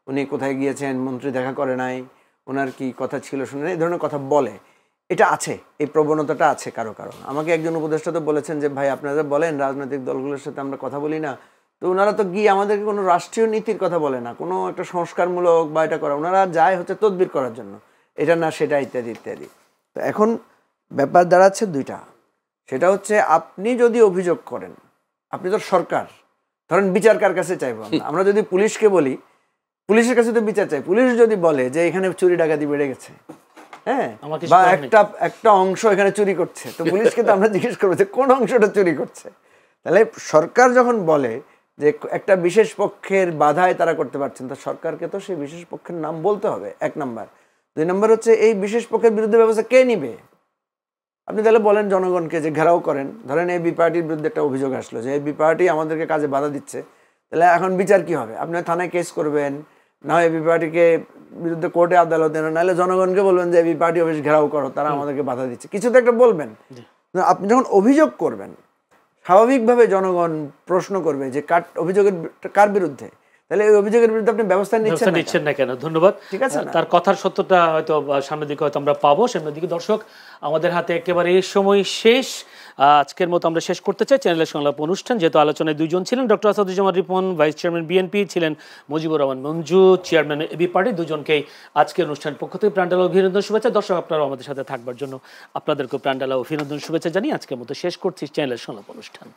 উনি কোথায় গিয়েছেন, মন্ত্রী দেখা করে নাই, ওনার কি কথা ছিল শুনে, এই ধরনের কথা বলে। এটা আছে, এই প্রবণতাটা আছে কারো কারো। আমাকে একজন উপদেষ্টা তো বলেছেন যে ভাই আপনারা বলেন রাজনৈতিক দলগুলোর সাথে আমরা কথা বলি না, তো ওনারা তো গিয়ে আমাদেরকে কোনো রাষ্ট্রীয় নীতির কথা বলে না, কোনো একটা সংস্কারমূলক বা এটা করা, ওনারা যায় হচ্ছে তদবির করার জন্য, এটা না সেটা ইত্যাদি ইত্যাদি। তো এখন ব্যাপার দাঁড়াচ্ছে দুইটা, সেটা হচ্ছে আপনি যদি অভিযোগ করেন, আপনি তো সরকার, ধরেন বিচার কার কাছে চাইবো আমরা যদি পুলিশকে বলি, পুলিশের কাছে তো বিচার চাই। পুলিশ যদি বলে যে এখানে চুরি ডাকাতি বেড়ে গেছে, হ্যাঁ, বা একটা অংশ এখানে চুরি করছে, তো পুলিশকে তো আমরা জিজ্ঞেস করবো যে কোন অংশটা চুরি করছে। তাহলে সরকার যখন বলে যে একটা বিশেষ পক্ষের বাধায় তারা করতে পারছেন, তা সরকারকে তো সেই বিশেষ পক্ষের নাম বলতে হবে, 1 নম্বর। 2 নম্বর হচ্ছে এই বিশেষ পক্ষের বিরুদ্ধে ব্যবস্থা কে নিবে। আপনি তাহলে বলেন জনগণকে যে ঘেরাও করেন, ধরেন এবি পার্টির বিরুদ্ধে একটা অভিযোগ আসলো যে এবি পার্টি আমাদেরকে কাজে বাধা দিচ্ছে, তাহলে এখন বিচার কি হবে? আপনি থানায় কেস করবেন, না হয় এবি পার্টিকে বিরুদ্ধে কোর্টে আদালতে, নাহলে জনগণকে বলবেন যে এবি পার্টি অফিস ঘেরাও করো, তারা আমাদেরকে বাধা দিচ্ছে, কিছু তো একটা বলবেন। আপনি যখন অভিযোগ করবেন, স্বাভাবিকভাবে জনগণ প্রশ্ন করবে যে অভিযোগের কার বিরুদ্ধে, তাহলে এই অভিযোগের বিরুদ্ধে আপনি ব্যবস্থা নিচ্ছেন না কেন? ধন্যবাদ। ঠিক আছে, তার কথার সত্যটা হয়তো সামনের দিকে হয়তো আমরা পাবো। সামনের দিকে দর্শক, আমাদের হাতে একেবারে সময় শেষ। আজকের মতো আমরা শেষ করতে চাই চ্যানেলের সংলাপ অনুষ্ঠান। যেহেতু আলোচনায় 2 জন ছিলেন, doctor Asaduzzaman Ripon, vice chairman BNP, ছিলেন মুজিবুর রহমান মঞ্জু, চেয়ারম্যান এবি পার্টি, 2জনকেই আজকের অনুষ্ঠান পক্ষ থেকে প্রাণঢালা অভিনন্দন, শুভেচ্ছা। দর্শক, আপনারাও আমাদের সাথে থাকবার জন্য আপনাদেরকে প্রাণঢালা অভিনন্দন, শুভেচ্ছা জানিয়ে আজকের মতো শেষ করছি চ্যানেলের সংলাপ অনুষ্ঠান।